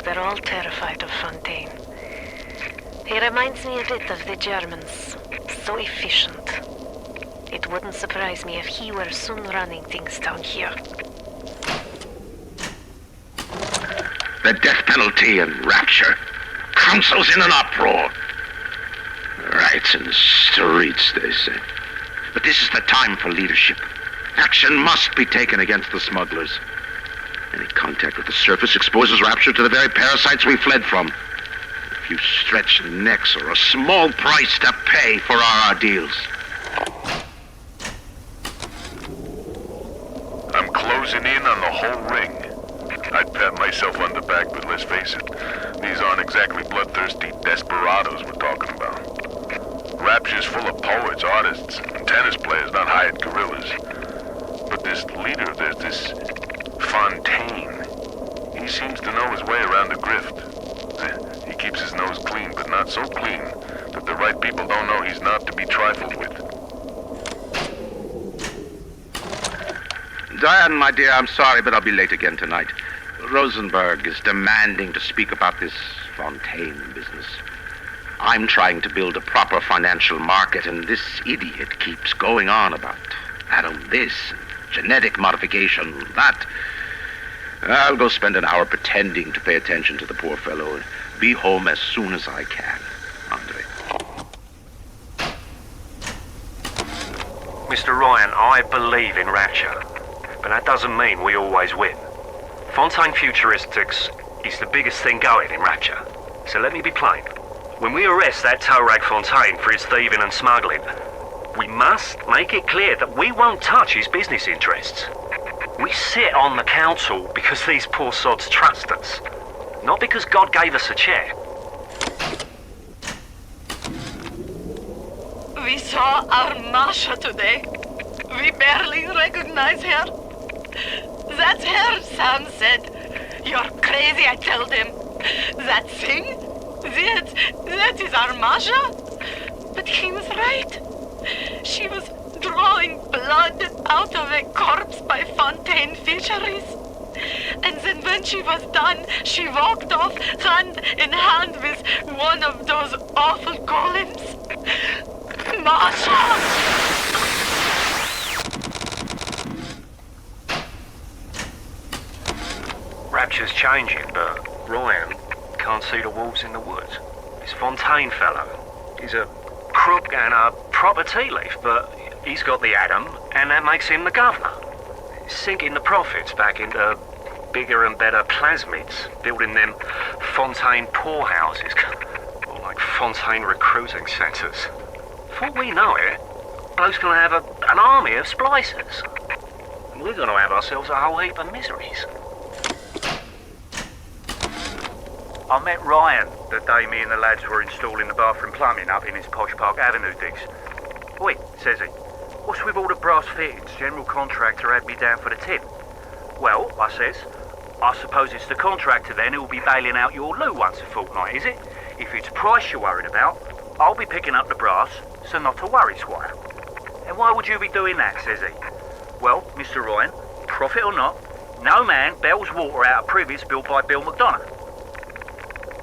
They're all terrified of Fontaine. He reminds me a bit of the Germans. So efficient. It wouldn't surprise me if he were soon running things down here. The death penalty in Rapture. Council's in an uproar. Riots in the streets, they say. But this is the time for leadership. Action must be taken against the smugglers. Any contact with the surface exposes Rapture to the very parasites we fled from. A few stretched necks or a small price to pay for our deals. I'm closing in on the whole ring. I'd pat myself on the back, but let's face it, these aren't exactly bloodthirsty desperados we're talking about. Rapture's full of poets, artists, and tennis players, not hired guerrillas. But this leader, there's this Fontaine. He seems to know his way around the grift. He keeps his nose clean, but not so clean that the right people don't know he's not to be trifled with. Diane, my dear, I'm sorry, but I'll be late again tonight. Rosenberg is demanding to speak about this Fontaine business. I'm trying to build a proper financial market, and this idiot keeps going on about atom this, genetic modification, that. I'll go spend an hour pretending to pay attention to the poor fellow and be home as soon as I can. Andre. Mr. Ryan, I believe in Rapture, but that doesn't mean we always win. Fontaine Futuristics is the biggest thing going in Rapture, so let me be plain. When we arrest that tow rag Fontaine for his thieving and smuggling, we must make it clear that we won't touch his business interests. We sit on the council because these poor sods trust us, not because God gave us a chair. We saw our Masha today. We barely recognize her. That's her, Sam said. You're crazy, I told him. That thing? That is our Masha? But he was right. She was drawing blood out of a corpse by Fontaine Fisheries. And then when she was done, she walked off hand in hand with one of those awful golems. Masha! Rapture's changing, but Ryan can't see the wolves in the woods. This Fontaine fellow, he's a crook and a proper tea leaf, but he's got the atom, and that makes him the governor. Sinking the profits back into bigger and better plasmids, building them Fontaine poorhouses, or like Fontaine recruiting centres. before we know it, bloke's gonna have an army of splicers. And we're gonna have ourselves a whole heap of miseries. I met Ryan the day me and the lads were installing the bathroom plumbing up in his Posh Park Avenue digs. Oi, says he, what's with all the brass fittings? General contractor had me down for the tip. Well, I says, I suppose it's the contractor then who'll be bailing out your loo once a fortnight, is it? If it's price you're worried about, I'll be picking up the brass, so not to worry, Squire. And why would you be doing that, says he? Well, Mr. Ryan, profit or not, no man bails water out of privies built by Bill McDonough.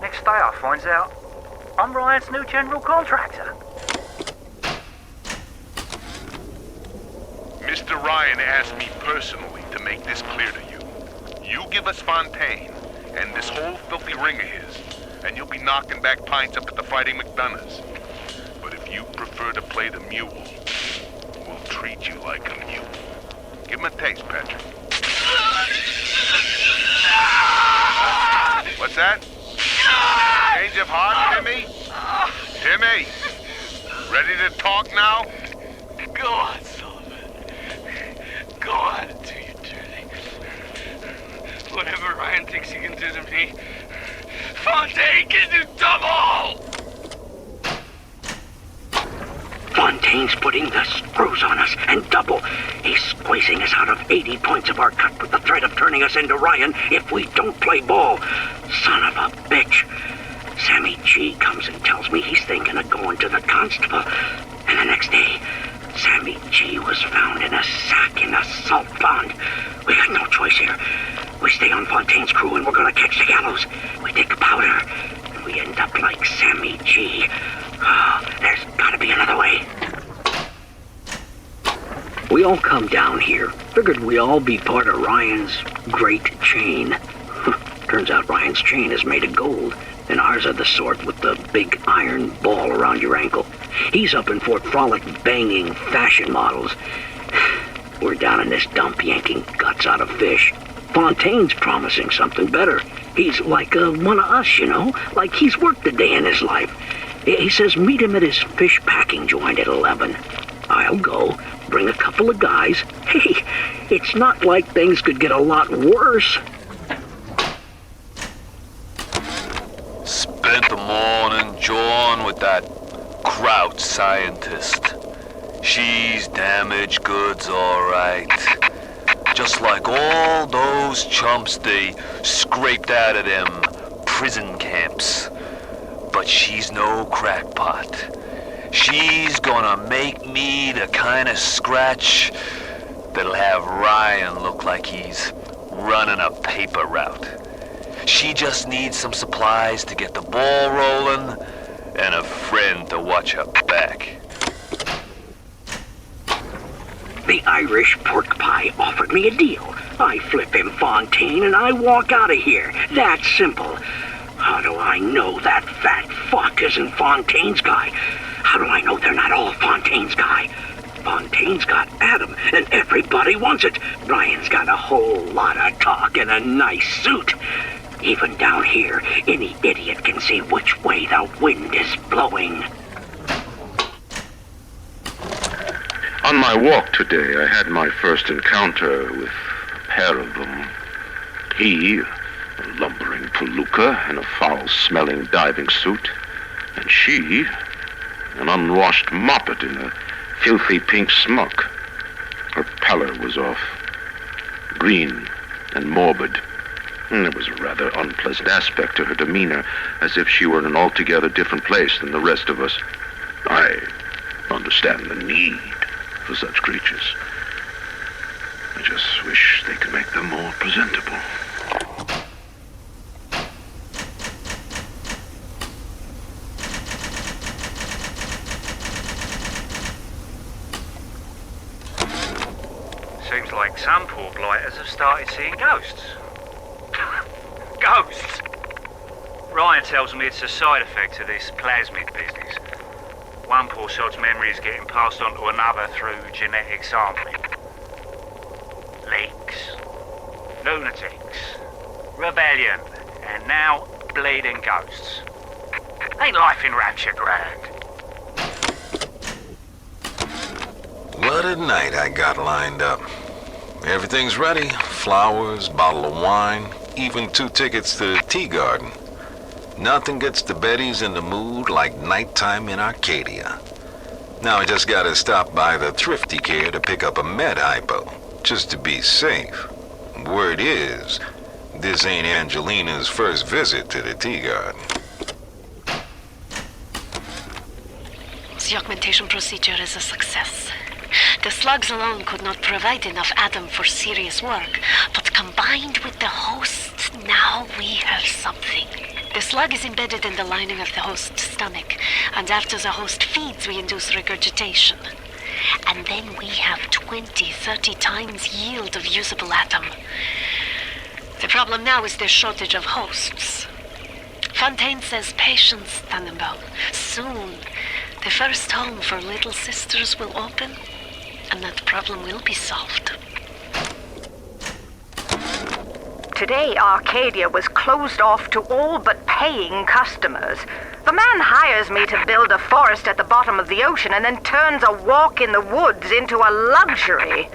Next day I finds out I'm Ryan's new general contractor. Mr. Ryan asked me personally to make this clear to you. You give us Fontaine and this whole filthy ring of his, and you'll be knocking back pints up at the Fighting McDonough's. But if you prefer to play the mule, we'll treat you like a mule. Give him a taste, Patrick. What's that? Change of heart, Timmy? Timmy! Ready to talk now? Go on, Sullivan. Go on and do your dirty. Whatever Ryan thinks he can do to me, Fontaine can do double! Fontaine's putting the screws on us, and double. He's squeezing us out of 80 points of our cut with the threat of turning us into Ryan if we don't play ball. Son of a bitch. Sammy G comes and tells me he's thinking of going to the constable. And the next day, Sammy G was found in a sack in a salt pond. We got no choice here. We stay on Fontaine's crew and we're gonna catch the gallows. We take powder, and we end up like Sammy G. Oh, there's gotta be another way. We all come down here. Figured we all be part of Ryan's great chain. Turns out Ryan's chain is made of gold, and ours are the sort with the big iron ball around your ankle. He's up in Fort Frolic banging fashion models. We're down in this dump yanking guts out of fish. Fontaine's promising something better. He's like one of us, you know? Like he's worked a day in his life. He says meet him at his fish packing joint at 11. I'll go, bring a couple of guys. Hey, it's not like things could get a lot worse. Spent the morning jawing with that Kraut scientist. She's damaged goods, all right. Just like all those chumps they scraped out of them prison camps. But she's no crackpot. She's gonna make me the kind of scratch that'll have Ryan look like he's running a paper route. She just needs some supplies to get the ball rolling and a friend to watch her back. The Irish pork pie offered me a deal. I flip him Fontaine and I walk out of here. That simple. How do I know that fat fuck isn't Fontaine's guy? How do I know they're not all Fontaine's guy? Fontaine's got Adam, and everybody wants it. Ryan's got a whole lot of talk and a nice suit. Even down here, any idiot can see which way the wind is blowing. On my walk today, I had my first encounter with a pair of them. He, a lumbering palooka in a foul-smelling diving suit, and she, an unwashed moppet in a filthy pink smock. Her pallor was off, green and morbid. And there was a rather unpleasant aspect to her demeanor, as if she were in an altogether different place than the rest of us. I understand the need for such creatures. I just wish they could make them more presentable. Seems like some poor blighters have started seeing ghosts. Ghosts? Ryan tells me it's a side effect of this plasmid business. One poor sod's memory is getting passed on to another through genetic sampling. Leaks, lunatics, rebellion, and now bleeding ghosts. Ain't life in Rapture grand? What a night I got lined up. Everything's ready. Flowers, bottle of wine, even 2 tickets to the tea garden. Nothing gets the Bettys in the mood like nighttime in Arcadia. Now I just gotta stop by the Thrifty Care to pick up a med hypo, just to be safe. Word is, this ain't Angelina's first visit to the tea garden. The augmentation procedure is a success. The slugs alone could not provide enough Adam for serious work, but combined with the host, now we have something. The slug is embedded in the lining of the host's stomach, and after the host feeds, we induce regurgitation. And then we have 20-30 times yield of usable Adam. The problem now is the shortage of hosts. Fontaine says patience, Tannenbaum. Soon, the first home for little sisters will open, and that problem will be solved. Today, Arcadia was closed off to all but paying customers. The man hires me to build a forest at the bottom of the ocean and then turns a walk in the woods into a luxury.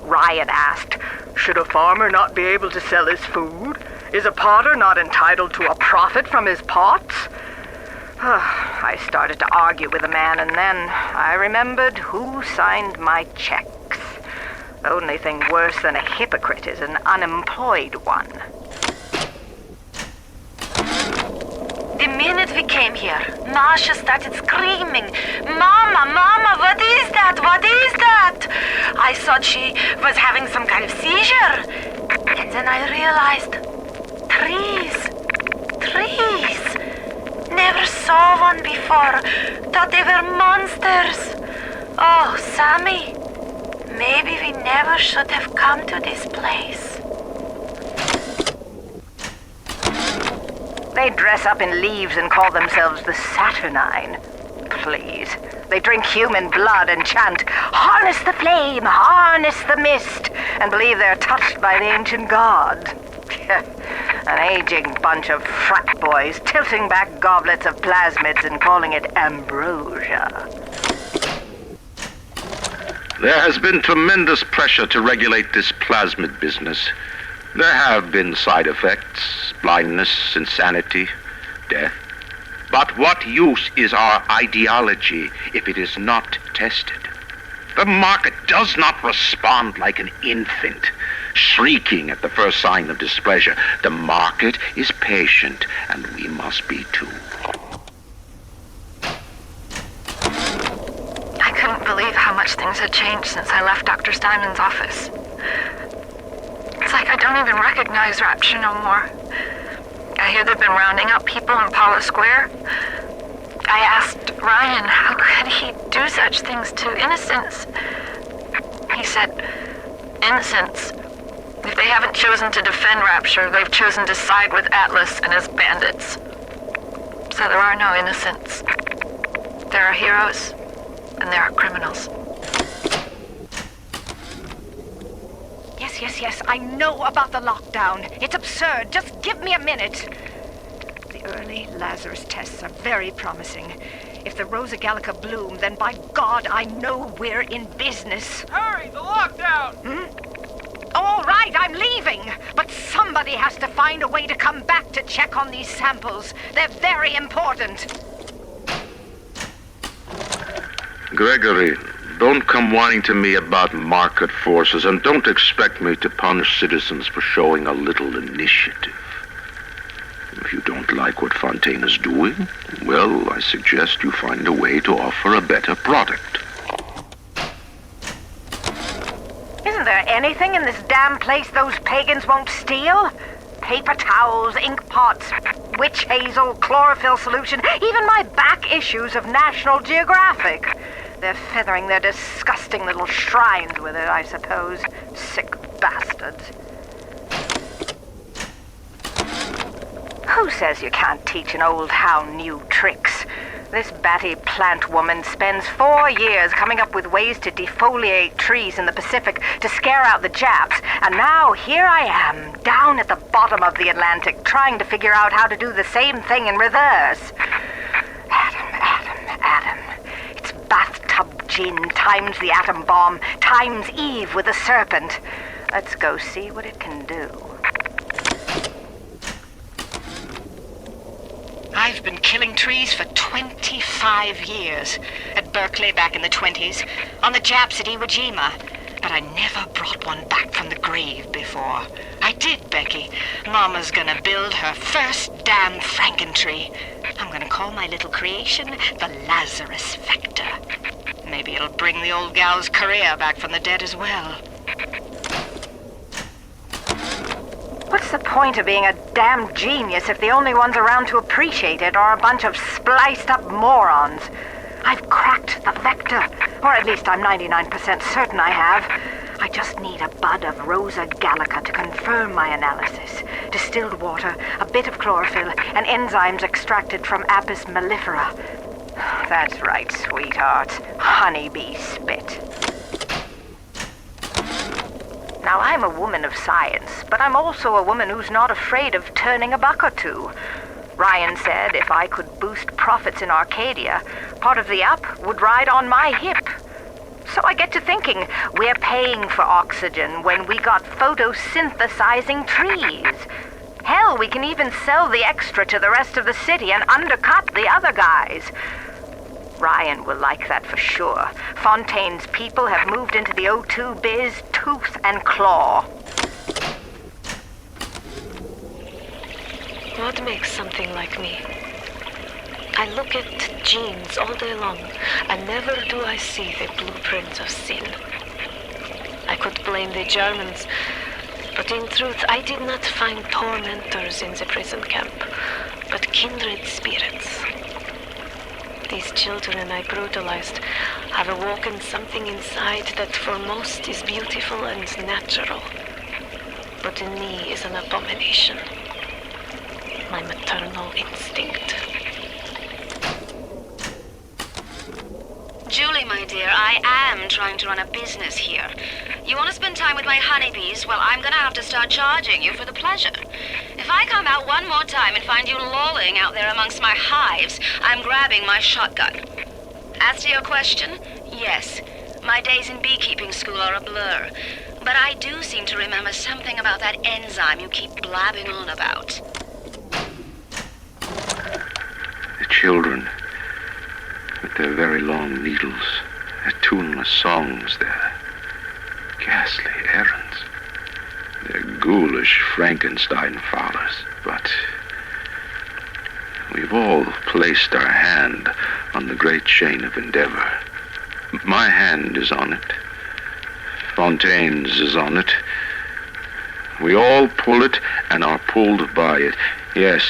Ryan asked, should a farmer not be able to sell his food? Is a potter not entitled to a profit from his pots? I started to argue with the man, and then I remembered who signed my checks. The only thing worse than a hypocrite is an unemployed one. The minute we came here, Masha started screaming, Mama, Mama, what is that? What is that? I thought she was having some kind of seizure. And then I realized, trees. Never saw one before. Thought they were monsters. Oh, Sammy, maybe we never should have come to this place. They dress up in leaves and call themselves the Saturnine. Please. They drink human blood and chant, harness the flame, harness the mist, and believe they're touched by the ancient gods. An aging bunch of frat boys tilting back goblets of plasmids and calling it ambrosia. There has been tremendous pressure to regulate this plasmid business. There have been side effects, blindness, insanity, death. But what use is our ideology if it is not tested? The market does not respond like an infant, shrieking at the first sign of displeasure. The market is patient, and we must be too. I couldn't believe how much things had changed since I left Dr. Steinman's office. It's like I don't even recognize Rapture no more. I hear they've been rounding up people in Paula Square. I asked Ryan how could he do such things to innocents. He said, innocents. If they haven't chosen to defend Rapture, they've chosen to side with Atlas and his bandits. So there are no innocents. There are heroes, and there are criminals. Yes, I know about the lockdown. It's absurd. Just give me a minute. The early Lazarus tests are very promising. If the Rosa Gallica bloom, then by God, I know we're in business. Hurry, the lockdown! All right, I'm leaving. But somebody has to find a way to come back to check on these samples. They're very important. Gregory, don't come whining to me about market forces, and don't expect me to punish citizens for showing a little initiative. If you don't like what Fontaine is doing, well, I suggest you find a way to offer a better product. Isn't there anything in this damn place those pagans won't steal? Paper towels, ink pots, witch hazel, chlorophyll solution, even my back issues of National Geographic. They're feathering their disgusting little shrines with it, I suppose. Sick bastards. Who says you can't teach an old hound new tricks? This batty plant woman spends 4 years coming up with ways to defoliate trees in the Pacific to scare out the Japs, and now here I am, down at the bottom of the Atlantic, trying to figure out how to do the same thing in reverse. Adam. It's bathtub Jinn times the atom bomb times Eve with the serpent. Let's go see what it can do. I've been killing trees for 25 years. At Berkeley back in the 20s, on the Japs at Iwo Jima. But I never brought one back from the grave before. I did, Becky. Mama's gonna build her first damn Frankentree. I'm gonna call my little creation the Lazarus Vector. Maybe it'll bring the old gal's career back from the dead as well. What's the point of being a damn genius if the only ones around to appreciate it are a bunch of spliced up morons? I've cracked the vector, or at least I'm 99% certain I have. I just need a bud of Rosa gallica to confirm my analysis. Distilled water, a bit of chlorophyll, and enzymes extracted from Apis mellifera. That's right, sweetheart. Honeybee spit. Now, I'm a woman of science, but I'm also a woman who's not afraid of turning a buck or two. Ryan said if I could boost profits in Arcadia, part of the up would ride on my hip. So I get to thinking, we're paying for oxygen when we got photosynthesizing trees. Hell, we can even sell the extra to the rest of the city and undercut the other guys. Ryan will like that for sure. Fontaine's people have moved into the O2 biz tooth and claw. What makes something like me? I look at genes all day long, and never do I see the blueprint of sin. I could blame the Germans, but in truth I did not find tormentors in the prison camp, but kindred spirits. These children I brutalized have awoken something inside that for most is beautiful and natural, but in me is an abomination. My maternal instinct. Julie, my dear, I am trying to run a business here. You want to spend time with my honeybees? Well, I'm gonna have to start charging you for the pleasure. If I come out one more time and find you lolling out there amongst my hives, I'm grabbing my shotgun. As to your question, yes, my days in beekeeping school are a blur. But I do seem to remember something about that enzyme you keep blabbing on about. The children, with their very long needles, their tuneless songs, their ghastly errands, their ghoulish Frankenstein fathers. But we've all placed our hand on the great chain of endeavor. My hand is on it. Fontaine's is on it. We all pull it and are pulled by it. Yes,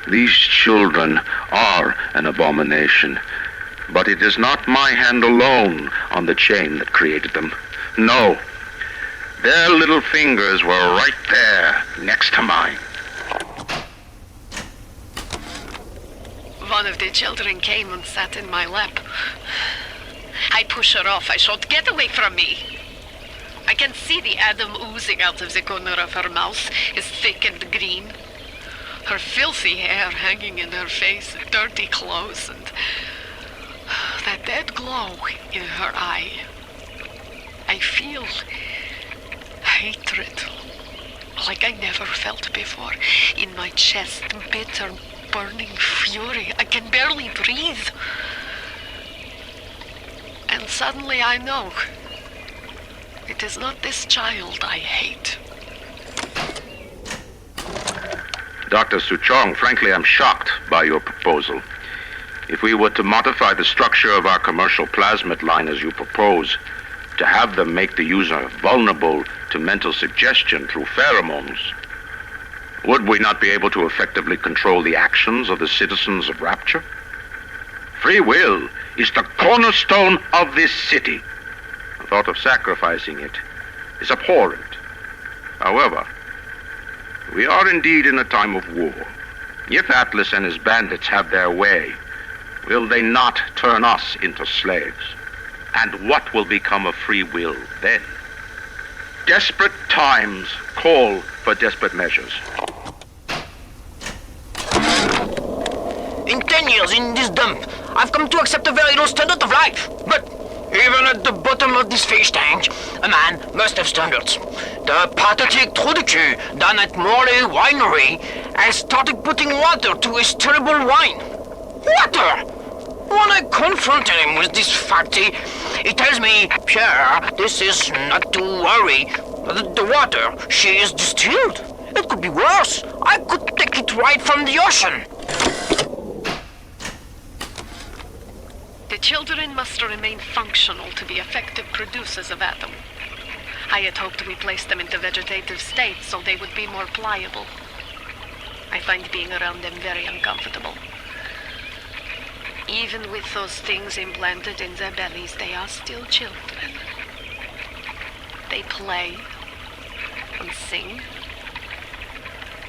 these children are an abomination. But it is not my hand alone on the chain that created them. No. Their little fingers were right there, next to mine. One of the children came and sat in my lap. I push her off. I shout, "Get away from me!" I can see the Adam oozing out of the corner of her mouth, is thick and green. Her filthy hair hanging in her face, dirty clothes, and that dead glow in her eye. I feel hatred, like I never felt before, in my chest, bitter, burning fury. I can barely breathe. And suddenly I know, it is not this child I hate. Dr. Suchong, frankly, I'm shocked by your proposal. If we were to modify the structure of our commercial plasmid line as you propose, to have them make the user vulnerable to mental suggestion through pheromones, would we not be able to effectively control the actions of the citizens of Rapture? Free will is the cornerstone of this city. The thought of sacrificing it is abhorrent. However, we are indeed in a time of war. If Atlas and his bandits have their way, will they not turn us into slaves? And what will become of free will then? Desperate times call for desperate measures. In 10 years in this dump, I've come to accept a very low standard of life. But Even at the bottom of this fish tank, a man must have standards. The pathetic trou de cul down at Morley Winery has started putting water to his terrible wine. Water! When I confront him with this fact, he tells me, Pierre, this is not to worry. The water, she is distilled. It could be worse. I could take it right from the ocean. The children must remain functional to be effective producers of Atom. I had hoped we placed them into vegetative states so they would be more pliable. I find being around them very uncomfortable. Even with those things implanted in their bellies, they are still children. They play and sing.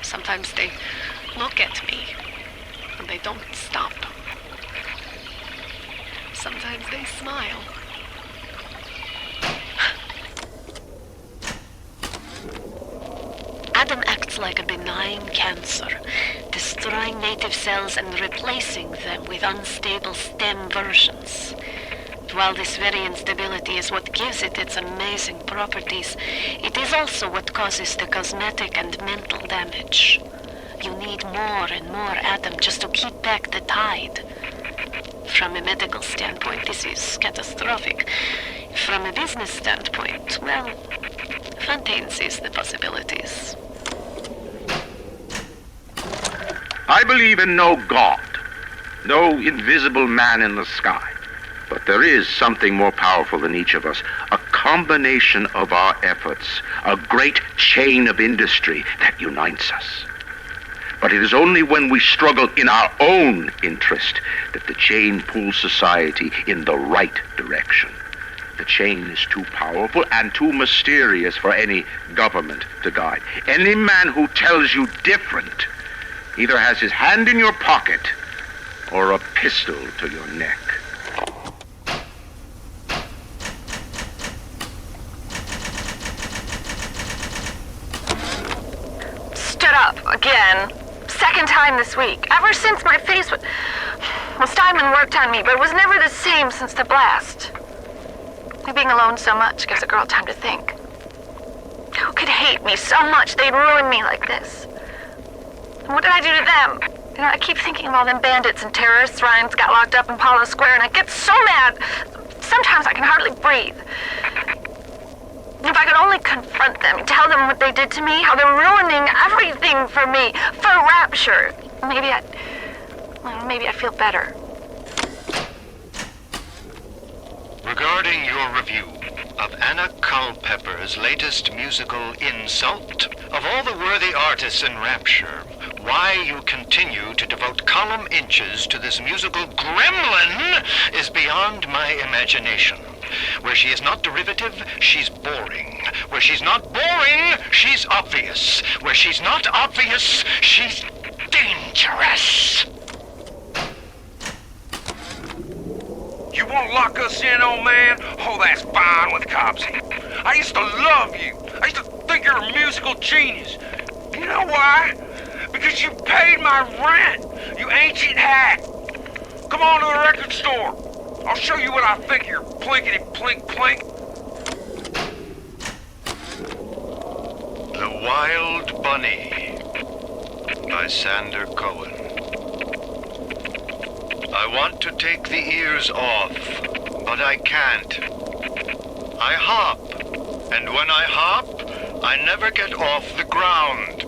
Sometimes they look at me and they don't stop. Sometimes they smile. Adam acts like a benign cancer, destroying native cells and replacing them with unstable stem versions. While this very instability is what gives it its amazing properties, it is also what causes the cosmetic and mental damage. You need more and more Adam just to keep back the tide. From a medical standpoint, this is catastrophic. From a business standpoint, well, Fontaine sees the possibilities. I believe in no God, no invisible man in the sky. But there is something more powerful than each of us, a combination of our efforts, a great chain of industry that unites us. But it is only when we struggle in our own interest that the chain pulls society in the right direction. The chain is too powerful and too mysterious for any government to guide. Any man who tells you different either has his hand in your pocket or a pistol to your neck. Stood up again. Second time this week. Ever since my face was... Well, Steinman worked on me, but it was never the same since the blast. Being alone so much gives a girl time to think. Who could hate me so much they'd ruin me like this? And what did I do to them? You know, I keep thinking of all them bandits and terrorists Ryan's got locked up in Palo Square, and I get so mad. Sometimes I can hardly breathe. If I could only confront them, tell them what they did to me, how they're ruining everything for me, for Rapture, maybe I'd feel better. Regarding your review of Anna Culpepper's latest musical insult, of all the worthy artists in Rapture, why you continue to devote column inches to this musical gremlin is beyond my imagination. Where she is not derivative, she's boring. Where she's not boring, she's obvious. Where she's not obvious, she's dangerous. You won't lock us in, old man? Oh, that's fine with cops here. I used to love you. I used to think you're a musical genius. You know why? Because you paid my rent, you ancient hack. Come on to the record store. I'll show you what I think of your plinkety-plink-plink. The Wild Bunny by Sander Cohen. I want to take the ears off, but I can't. I hop, and when I hop, I never get off the ground.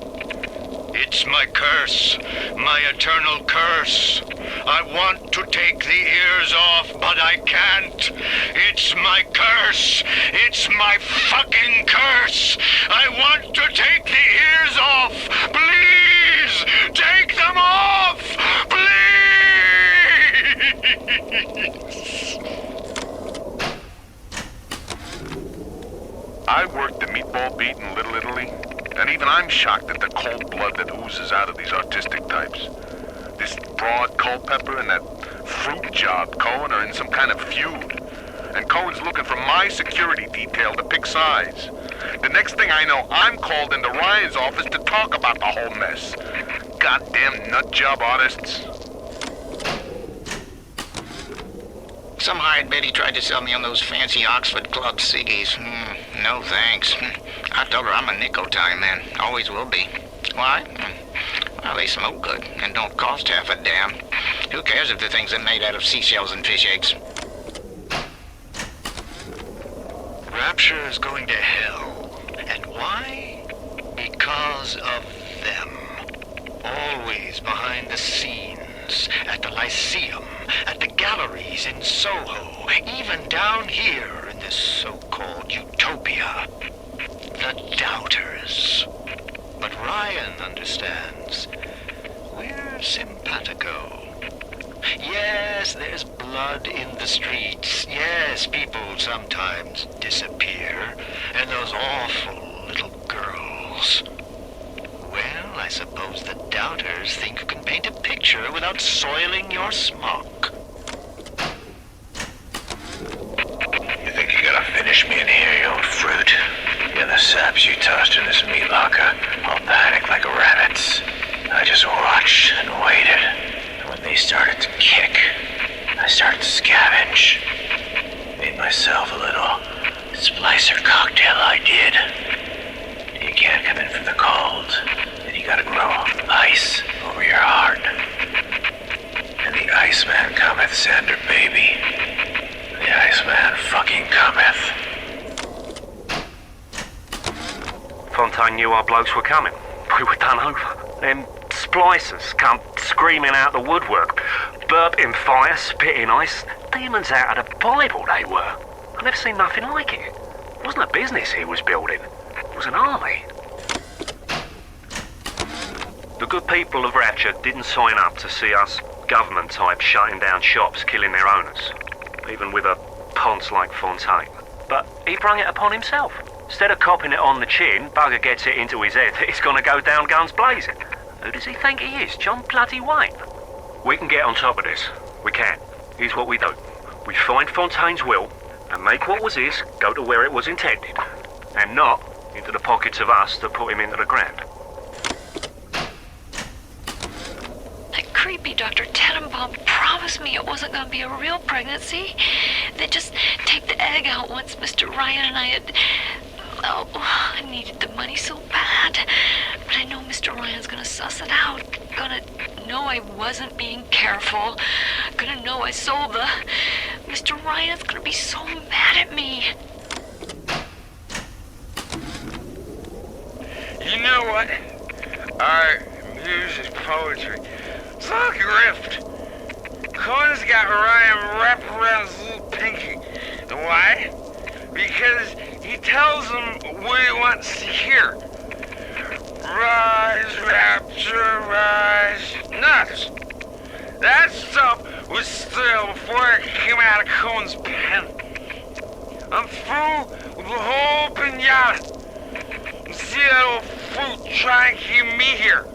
It's my curse, my eternal curse. I want to take the ears off, but I can't. It's my curse. It's my fucking curse. I want to take the ears off. Please, take them off. Please. I worked the meatball beat in Little Italy, and even I'm shocked at the cold blood that oozes out of these artistic types. This broad Culpepper and that fruit job Cohen are in some kind of feud. And Cohen's looking for my security detail to pick sides. The next thing I know, I'm called into Ryan's office to talk about the whole mess. Goddamn nut job artists. Some hired biddy tried to sell me on those fancy Oxford Club ciggies. No thanks. I told her I'm a nicotine man. Always will be. Why? Well, they smoke good and don't cost half a damn. Who cares if the things are made out of seashells and fish eggs? Rapture is going to hell. And why? Because of them. Always behind the scenes, at the Lyceum, at the galleries in Soho, even down here in this so-called utopia. The doubters. But Ryan understands. We're simpatico. Yes, there's blood in the streets. Yes, people sometimes disappear. And those awful little girls. Well, I suppose the doubters think you can paint a picture without soiling your smock. You think you gotta finish me in here, you old fruit? You're the saps you tossed in this meat locker, all panicked like rabbits. I just watched and waited. And when they started to kick, I started to scavenge. Made myself a little splicer cocktail, I did. You can't come in from the cold, and you gotta grow ice over your heart. And the Iceman cometh, Sander, baby. The Iceman fucking cometh. Fontaine knew our blokes were coming. We were done over. Them splicers come screaming out the woodwork. Burping fire, spitting ice. Demons out of the Bible they were. I've never seen nothing like it. It wasn't a business he was building. It was an army. The good people of Rapture didn't sign up to see us government types shutting down shops, killing their owners. Even with a ponce like Fontaine. But he brung it upon himself. Instead of copping it on the chin, bugger gets it into his head that he's gonna go down guns blazing. Who does he think he is? John bloody Wayne? We can get on top of this. We can. Here's what we do. We find Fontaine's will and make what was his go to where it was intended. And not into the pockets of us that put him into the ground. That creepy Dr. Tenenbaum promised me it wasn't going to be a real pregnancy. They'd just take the egg out once Mr. Ryan and I had... Oh, I needed the money so bad. But I know Mr. Ryan's gonna suss it out. Gonna know I wasn't being careful. Gonna know I sold the... Mr. Ryan's gonna be so mad at me. You know what? Art, music, poetry. It's all grift. Cohen's got Ryan wrapped around his little pinky. And why? Because he tells him what he wants to hear. Rise, Rapture, rise. Nuts. That stuff was still before it came out of Cohen's pen. I'm through with the whole pinata. See that old fruit trying to keep me here.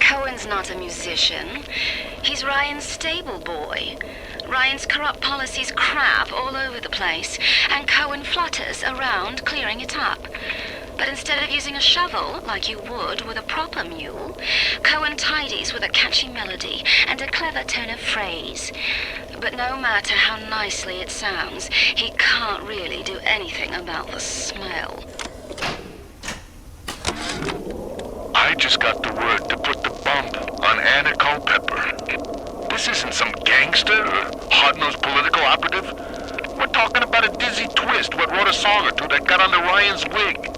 Cohen's not a musician. He's Ryan's stable boy. Ryan's corrupt policies crap all over the place, and Cohen flutters around clearing it up. But instead of using a shovel, like you would with a proper mule, Cohen tidies with a catchy melody and a clever turn of phrase. But no matter how nicely it sounds, he can't really do anything about the smell. I just got the word to put the bump on Anna Culpepper. This isn't some gangster or hard-nosed political operative. We're talking about a dizzy twist what wrote a song or two that got under Ryan's wig.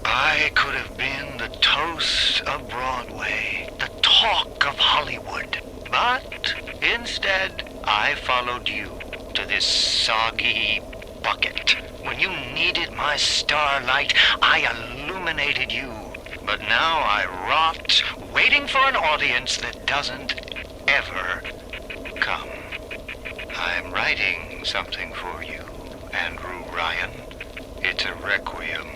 I could have been the toast of Broadway, the talk of Hollywood. But instead, I followed you to this soggy bucket. When you needed my starlight, I illuminated you. But now I rot, waiting for an audience that doesn't ever come. I'm writing something for you, Andrew Ryan. It's a requiem.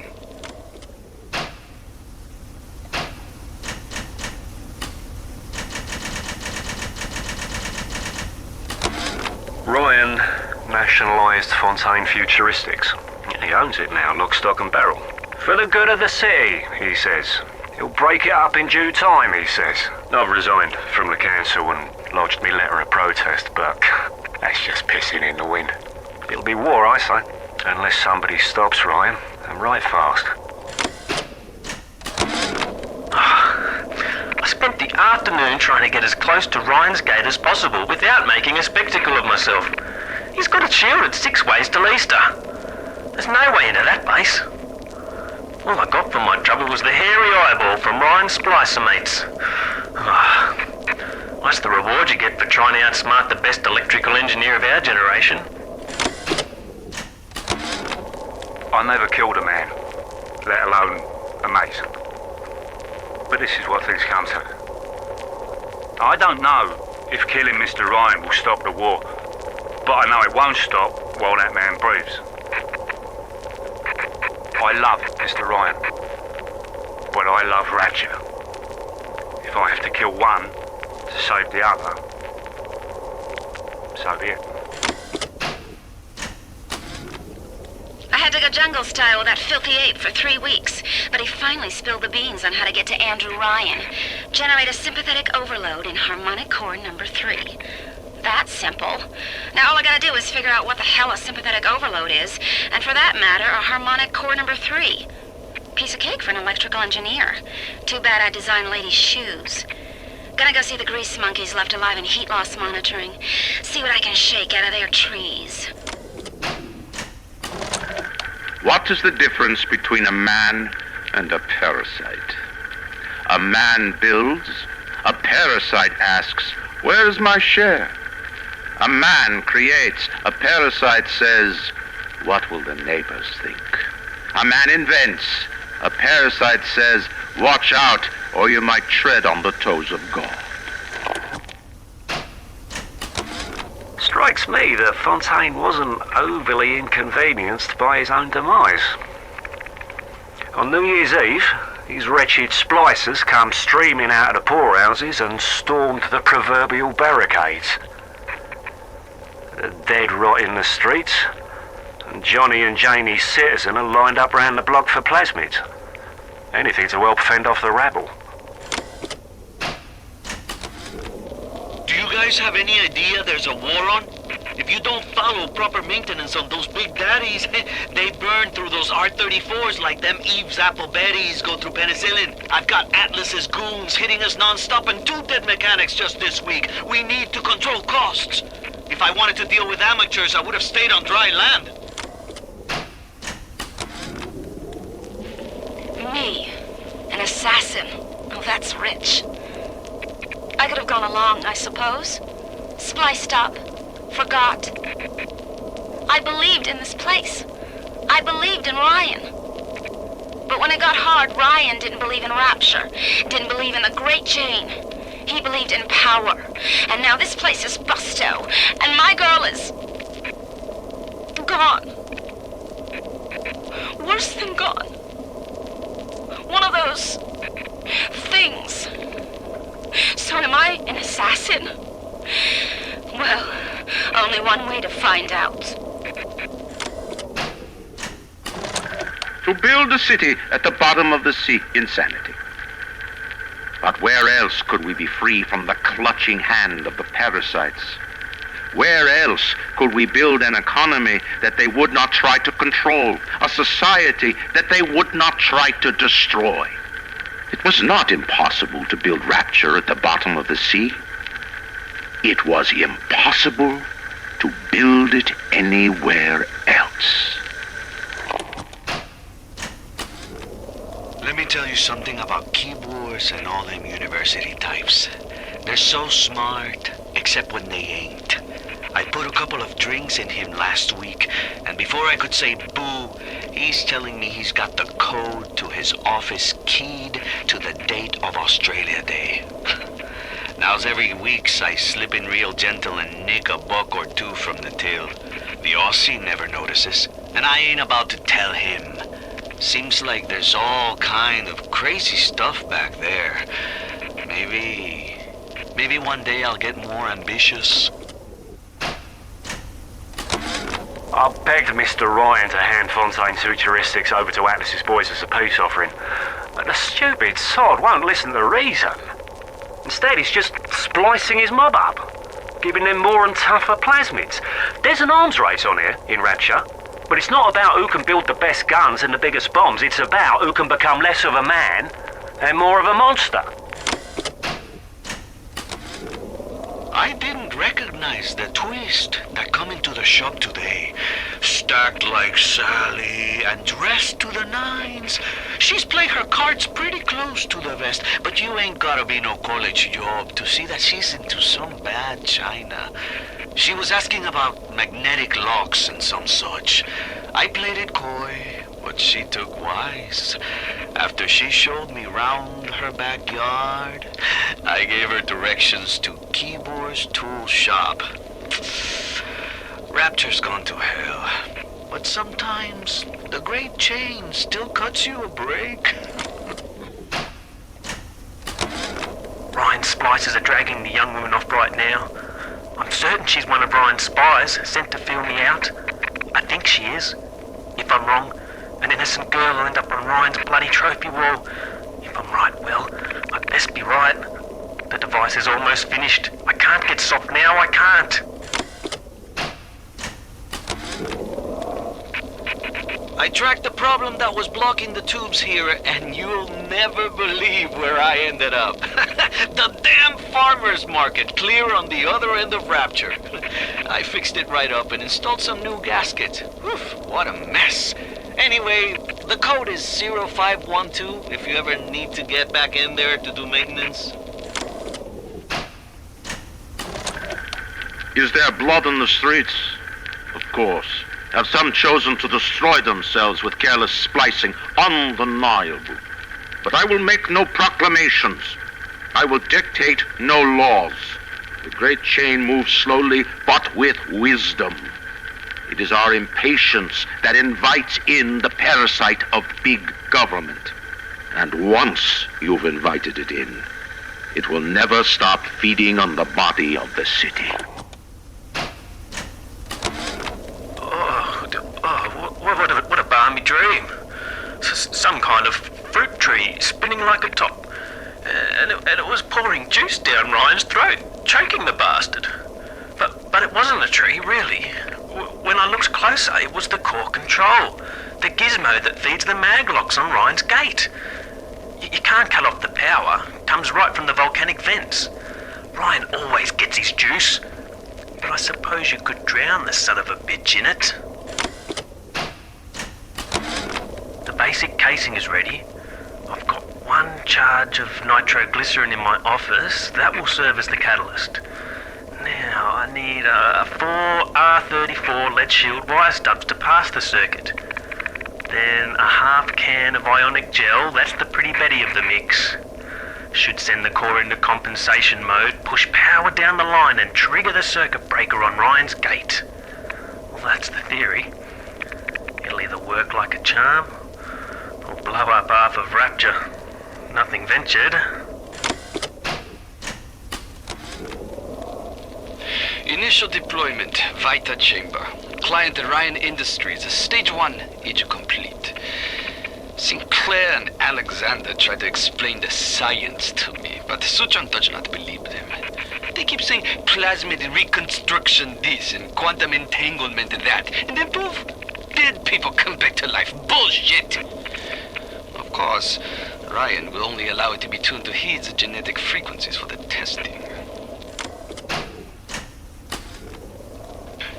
Ryan nationalised Fontaine Futuristics. He owns it now, lock, stock and barrel. For the good of the city, he says. He'll break it up in due time, he says. I've resigned from the council and lodged me letter of protest, but that's just pissing in the wind. It'll be war, I say, unless somebody stops Ryan, and right fast. I spent the afternoon trying to get as close to Ryan's gate as possible without making a spectacle of myself. He's got it shielded 6 ways till Easter. There's no way into that base. All I got for my trouble was the hairy eyeball from Ryan's splicer mates. That's the reward you get for trying to outsmart the best electrical engineer of our generation. I never killed a man, let alone a mate. But this is what things come to. I don't know if killing Mr. Ryan will stop the war, but I know it won't stop while that man breathes. I love Mr. Ryan, but I love Rapture. If I have to kill one to save the other, so be it. I had to go jungle style with that filthy ape for 3 weeks, but he finally spilled the beans on how to get to Andrew Ryan. Generate a sympathetic overload in harmonic core number 3. That's simple. Now all I gotta do is figure out what the hell a sympathetic overload is, and for that matter, a harmonic core number 3. Piece of cake for an electrical engineer. Too bad I designed ladies' shoes. Gonna go see the grease monkeys left alive in heat loss monitoring. See what I can shake out of their trees. What is the difference between a man and a parasite? A man builds, a parasite asks, "Where is my share?" A man creates, a parasite says, "What will the neighbors think?" A man invents, a parasite says, "Watch out, or you might tread on the toes of God." Strikes me that Fontaine wasn't overly inconvenienced by his own demise. On New Year's Eve, these wretched splicers come streaming out of the poorhouses and stormed the proverbial barricades. The dead rot in the streets, and Johnny and Janie Citizen are lined up round the block for plasmids. Anything to help fend off the rabble. Do you guys have any idea there's a war on? If you don't follow proper maintenance on those big daddies, they burn through those R-34s like them Eve's apple berries go through penicillin. I've got Atlas's goons hitting us non-stop and 2 dead mechanics just this week. We need to control costs. If I wanted to deal with amateurs, I would have stayed on dry land. Me, an assassin. Oh, that's rich. I could have gone along, I suppose. Spliced up. Forgot. I believed in this place. I believed in Ryan. But when it got hard, Ryan didn't believe in Rapture. Didn't believe in the Great Chain. He believed in power. And now this place is busto. And my girl is... gone. Worse than gone. One of those... things. So am I an assassin? Well, only one way to find out. To build a city at the bottom of the sea, insanity. But where else could we be free from the clutching hand of the parasites? Where else could we build an economy that they would not try to control, a society that they would not try to destroy? It was not impossible to build Rapture at the bottom of the sea. It was impossible to build it anywhere else. Let me tell you something about keyboards and all them university types. They're so smart, except when they ain't. I put a couple of drinks in him last week, and before I could say boo, he's telling me he's got the code to his office keyed to the date of Australia Day. Now's every weeks I slip in real gentle and nick a buck or 2 from the till. The Aussie never notices, and I ain't about to tell him. Seems like there's all kind of crazy stuff back there. Maybe one day I'll get more ambitious. I begged Mr. Ryan to hand Fontaine's heuristics over to Atlas's boys as a peace offering, But the stupid sod won't listen to reason. Instead, he's just splicing his mob up, giving them more and tougher plasmids. There's an arms race on here in Rapture, but it's not about who can build the best guns and the biggest bombs. It's about who can become less of a man and more of a monster. I didn't recognize the twist that come into the shop today. Stacked like Sally and dressed to the nines. She's played her cards pretty close to the vest, but you ain't gotta be no college job to see that she's into some bad china. She was asking about magnetic locks and some such. I played it coy, but she took wise. After she showed me round her backyard, I gave her directions to Keyboard's tool shop. Rapture's gone to hell, but sometimes the great chain still cuts you a break. Ryan's splicers are dragging the young woman off right now. I'm certain she's one of Ryan's spies, sent to feel me out. I think she is. If I'm wrong, an innocent girl will end up on Ryan's bloody trophy wall. If I'm right, well, I'd best be right. The device is almost finished. I can't get soft now, I can't. I tracked the problem that was blocking the tubes here, and you'll never believe where I ended up. The damn farmer's market, clear on the other end of Rapture. I fixed it right up and installed some new gaskets. Oof, what a mess. Anyway, the code is 0512 if you ever need to get back in there to do maintenance. Is there blood in the streets? Of course. Have some chosen to destroy themselves with careless splicing? Undeniable. But I will make no proclamations. I will dictate no laws. The great chain moves slowly, but with wisdom. It is our impatience that invites in the parasite of big government. And once you've invited it in, it will never stop feeding on the body of the city. What a balmy dream. Some kind of fruit tree spinning like a top. And it was pouring juice down Ryan's throat, choking the bastard. But it wasn't a tree, really. When I looked closer, it was the core control. The gizmo that feeds the maglocks on Ryan's gate. You can't cut off the power. It comes right from the volcanic vents. Ryan always gets his juice. But I suppose you could drown the son of a bitch in it. The basic casing is ready. I've got one charge of nitroglycerin in my office. That will serve as the catalyst. Now I need 4 R34 lead shield wire stubs to pass the circuit. Then a half can of ionic gel. That's the pretty Betty of the mix. Should send the core into compensation mode, push power down the line and trigger the circuit breaker on Ryan's gate. Well, that's the theory. It'll either work like a charm or blow up half of Rapture. Nothing ventured. Initial deployment, Vita Chamber. Client Ryan Industries, stage 1, age complete. Sinclair and Alexander tried to explain the science to me, but Suchon does not believe them. They keep saying plasmid reconstruction this and quantum entanglement that, and then poof, dead people come back to life. Bullshit! Of course, Ryan will only allow it to be tuned to his genetic frequencies for the testing.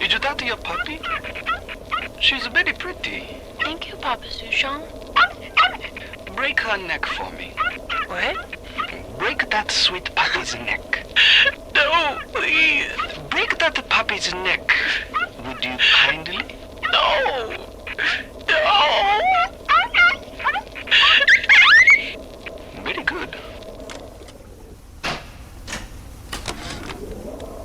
Is that your puppy? She's very pretty. Thank you, Papa Suchon. Break her neck for me. What? Break that sweet puppy's neck. No, please. Break that puppy's neck. Would you kindly? No. No. Very good.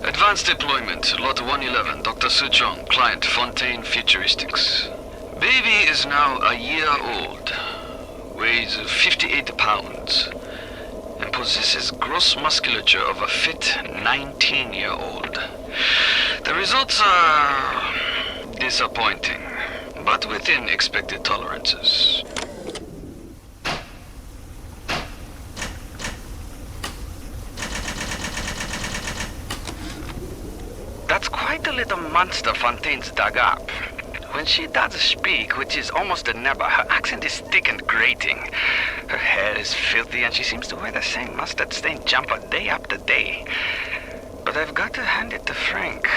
Advanced deployment, Lot 111, Dr. Suchong, client Fontaine Futuristics. Baby is now a year old, weighs 58 pounds, and possesses gross musculature of a fit 19-year-old. The results are disappointing, but within expected tolerances. like the little monster Fontaine's dug up. When she does speak, which is almost never, her accent is thick and grating. Her hair is filthy, and she seems to wear the same mustard-stained jumper day after day. But I've got to hand it to Frank.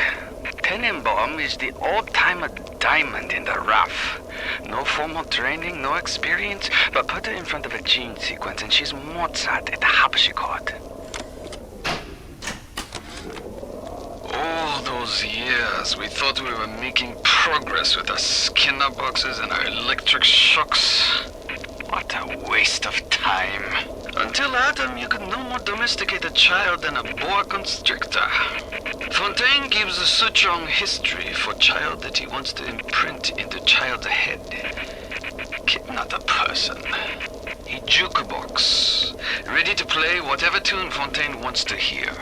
Tenenbaum is the old-timer diamond in the rough. No formal training, no experience, but put her in front of a gene sequence and she's Mozart at the harpsichord. All those years, we thought we were making progress with our Skinner boxes and our electric shocks. What a waste of time. Until Adam, you could no more domesticate a child than a boa constrictor. Fontaine gives a Suchong history for child that he wants to imprint into child's head. Kid, not a person. He jukebox, ready to play whatever tune Fontaine wants to hear.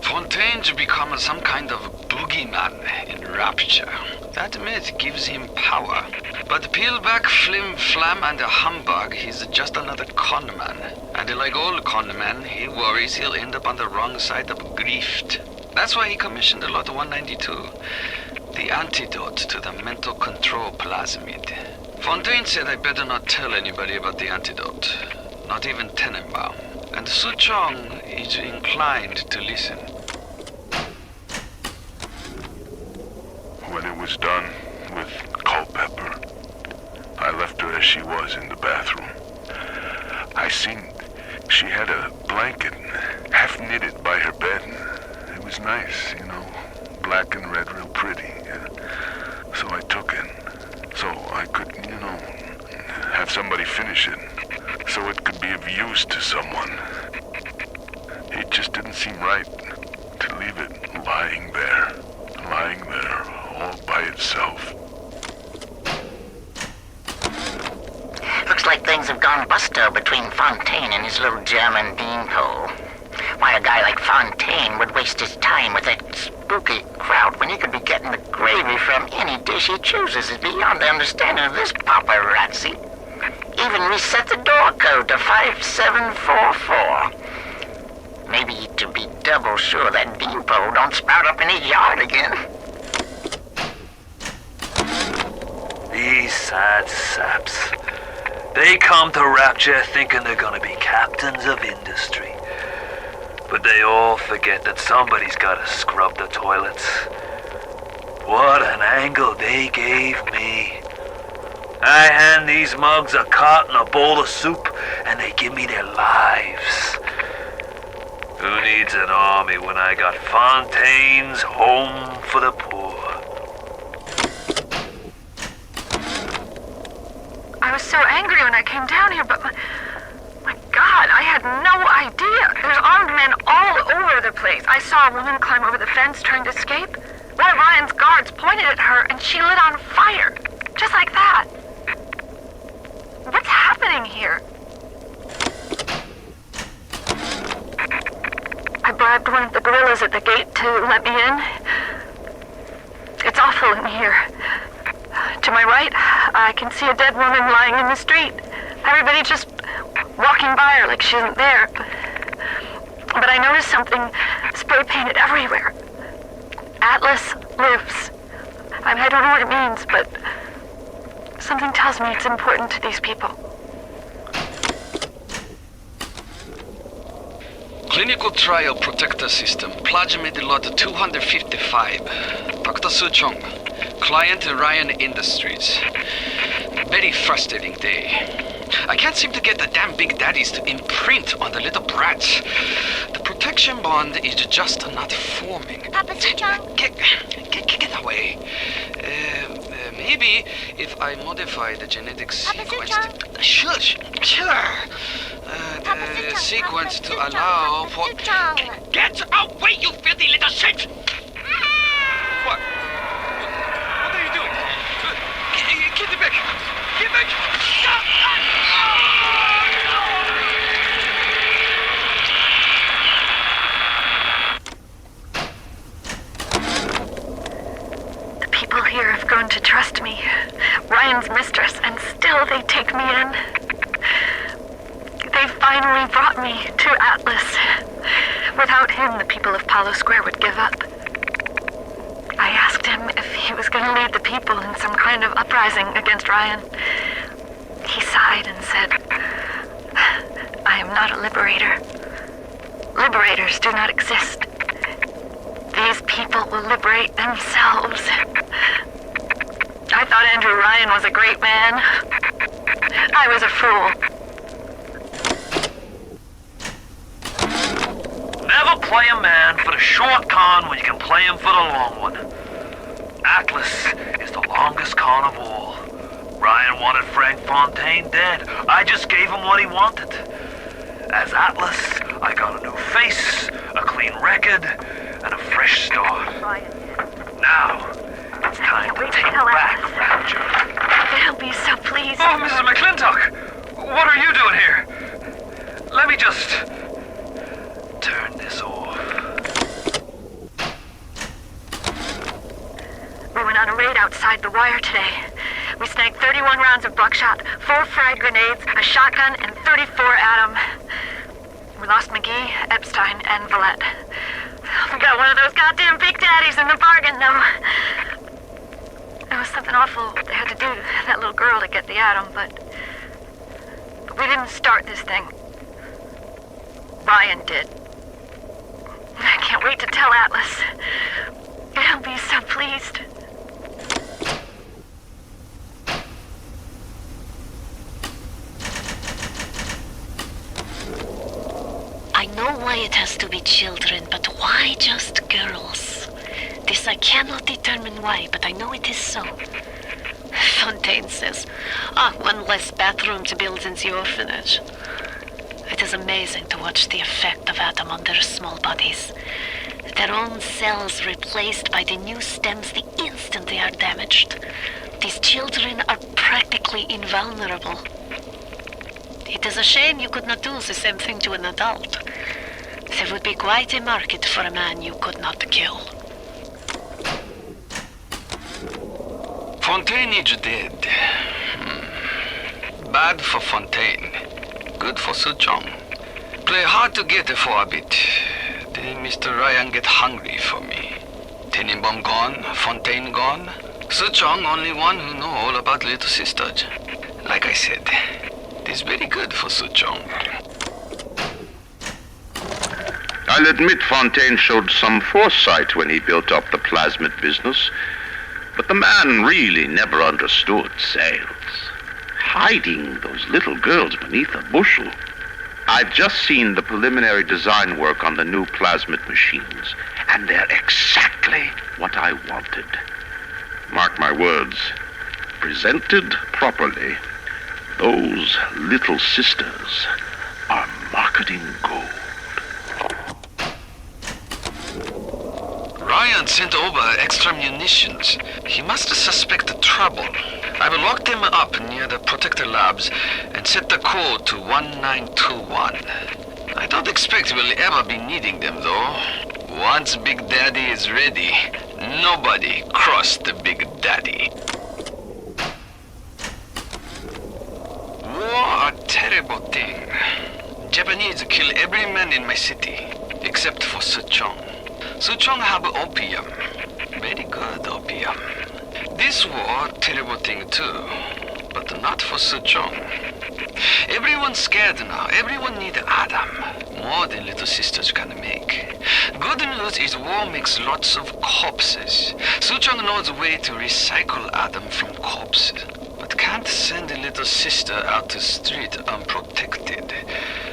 Fontaine's become some kind of boogeyman in Rapture. That myth gives him power. But peel back flim flam and a humbug, he's just another conman. And like all conmen, he worries he'll end up on the wrong side of grift. That's why he commissioned Lot 192, the antidote to the mental control plasmid. Fontaine said I better not tell anybody about the antidote, not even Tenenbaum. And Suchong is inclined to listen. When it was done with Culpepper, I left her as she was in the bathroom. I seen she had a blanket half knitted by her bed. It was nice, you know, black and red, real pretty. So I took it, so I could, you know, have somebody finish it, so it could be of use to someone. It just didn't seem right to leave it lying there all by itself. Looks like things have gone busto between Fontaine and his little German beanpole. Why a guy like Fontaine would waste his time with that spooky crowd when he could be getting the gravy from any dish he chooses is beyond the understanding of this paparazzi. Even reset the door code to 5744. Maybe to be double sure that beanpole don't sprout up in his yard again. These sad saps. They come to Rapture thinking they're gonna be captains of industry. But they all forget that somebody's gotta scrub the toilets. What an angle they gave me. I hand these mugs a cot and a bowl of soup, and they give me their lives. Who needs an army when I got Fontaine's Home for the Poor? I was so angry when I came down here, but my God, I had no idea. There's armed men all over the place. I saw a woman climb over the fence trying to escape. One of Ryan's guards pointed at her and she lit on fire. Just like that. What's happening here? I bribed one of the gorillas at the gate to let me in. It's awful in here. To my right, I can see a dead woman lying in the street. Everybody just walking by her like she isn't there. But I noticed something spray painted everywhere. Atlas lives. I don't know what it means, but something tells me it's important to these people. Clinical Trial Protector System, Plasmid Lot 255. Dr. Suchong, Client Ryan Industries. Very frustrating day. I can't seem to get the damn big daddies to imprint on the little brats. The protection bond is just not forming. Papa Suchong? Get away. Maybe if I modify the genetic sequence... Sure. The sequence to allow for... Get away, you filthy little shit! What? What are you doing? Get back! Get back! The people here have grown to trust me. Ryan's mistress, and still they take me in. They finally brought me to Atlas. Without him, the people of Palo Square would give up. I asked him if he was going to lead the people in some kind of uprising against Ryan. He sighed and said, I am not a liberator. Liberators do not exist. These people will liberate themselves. I thought Andrew Ryan was a great man. I was a fool. Never play a man for the short con when you can play him for the long one. Atlas is the longest con of all. Ryan wanted Frank Fontaine dead. I just gave him what he wanted. As Atlas, I got a new face, a clean record, and a fresh start. Now, it's time to take back Rapture. They'll be so pleased. Oh, Mrs. McClintock! What are you doing here? Let me just turn this off. We went on a raid outside the wire today. We snagged 31 rounds of buckshot, 4 frag grenades, a shotgun, and 34 Atom. We lost McGee, Epstein, and Vallette. We got one of those goddamn big daddies in the bargain, though. It was something awful they had to do to that little girl to get the Atom, but we didn't start this thing. Ryan did. I can't wait to tell Atlas. He'll be so pleased. I know why it has to be children, but why just girls? This I cannot determine why, but I know it is so. Fontaine says, one less bathroom to build in the orphanage. It is amazing to watch the effect of Atom on their small bodies. Their own cells replaced by the new stems the instant they are damaged. These children are practically invulnerable. It is a shame you could not do the same thing to an adult. There would be quite a market for a man you could not kill. Fontaine is dead. Bad for Fontaine. Good for Suchong. Play hard to get for a bit. Then Mr. Ryan get hungry for me. Tenenbaum gone, Fontaine gone. Suchong only one who know all about little sisters. Like I said, it is very good for Suchong. I'll admit Fontaine showed some foresight when he built up the plasmid business, but the man really never understood sales. Hiding those little girls beneath a bushel. I've just seen the preliminary design work on the new plasmid machines, and they're exactly what I wanted. Mark my words, presented properly, those little sisters are marketing gold. Ryan sent over extra munitions. He must suspect trouble. I will lock them up near the protector labs and set the code to 1921. I don't expect we'll ever be needing them, though. Once Big Daddy is ready, nobody cross the Big Daddy. War a terrible thing. Japanese kill every man in my city, except for Suchong. Suchong have opium. Very good opium. This war, terrible thing too, but not for Suchong. Everyone's scared now. Everyone need Adam. More than little sisters can make. Good news is war makes lots of corpses. Suchong knows a way to recycle Adam from corpses, but can't send a little sister out to street unprotected.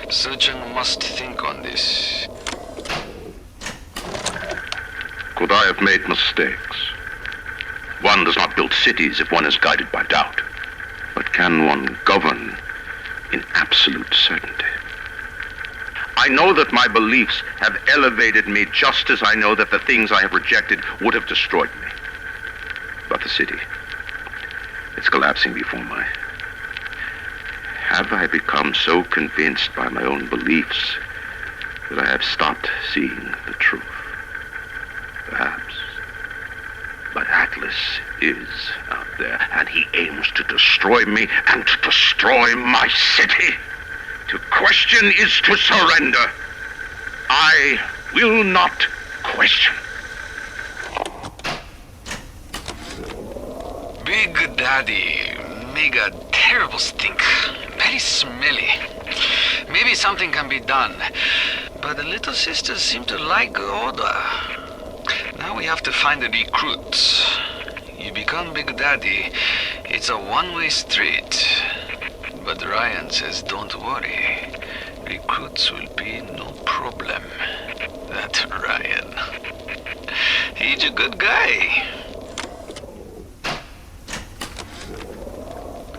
Suchong must think on this. Could I have made mistakes? One does not build cities if one is guided by doubt. But can one govern in absolute certainty? I know that my beliefs have elevated me just as I know that the things I have rejected would have destroyed me. But the city, it's collapsing before my... Have I become so convinced by my own beliefs that I have stopped seeing the truth? Perhaps. But Atlas is out there, and he aims to destroy me and to destroy my city. To question is to surrender. I will not question. Big Daddy make a terrible stink. Very smelly. Maybe something can be done. But the little sisters seem to like order. Now we have to find the recruits. You become Big Daddy, it's a one-way street. But Ryan says don't worry. Recruits will be no problem. That Ryan. He's a good guy.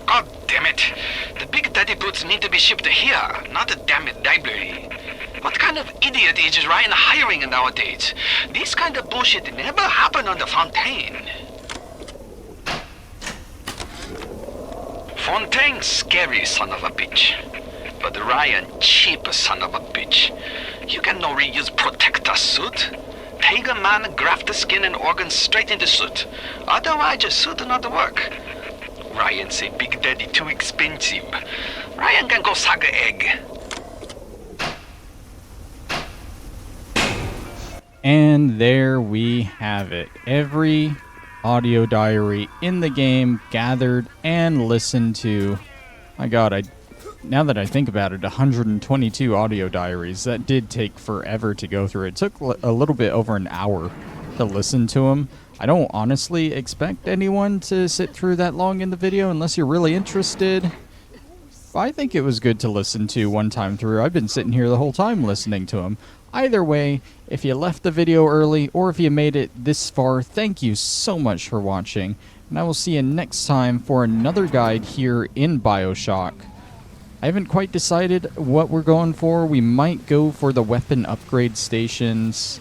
God damn it. The Big Daddy boots need to be shipped here, not the damn library. What kind of idiot is Ryan hiring nowadays? This kind of bullshit never happened on the Fontaine. Fontaine, scary son of a bitch. But Ryan, cheap son of a bitch. You can no reuse protector suit. Take a man, graft the skin and organs straight into suit. Otherwise, your suit not work. Ryan say Big Daddy too expensive. Ryan can go suck an egg. And there we have it. Every audio diary in the game gathered and listened to. My God, now that I think about it, 122 audio diaries. That did take forever to go through. It took a little bit over an hour to listen to them. I don't honestly expect anyone to sit through that long in the video unless you're really interested. I think it was good to listen to one time through. I've been sitting here the whole time listening to them. Either way, if you left the video early or if you made it this far, thank you so much for watching. And I will see you next time for another guide here in Bioshock. I haven't quite decided what we're going for. We might go for the weapon upgrade stations.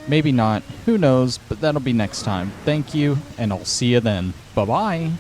Maybe not. Who knows? But that'll be next time. Thank you, and I'll see you then. Bye-bye.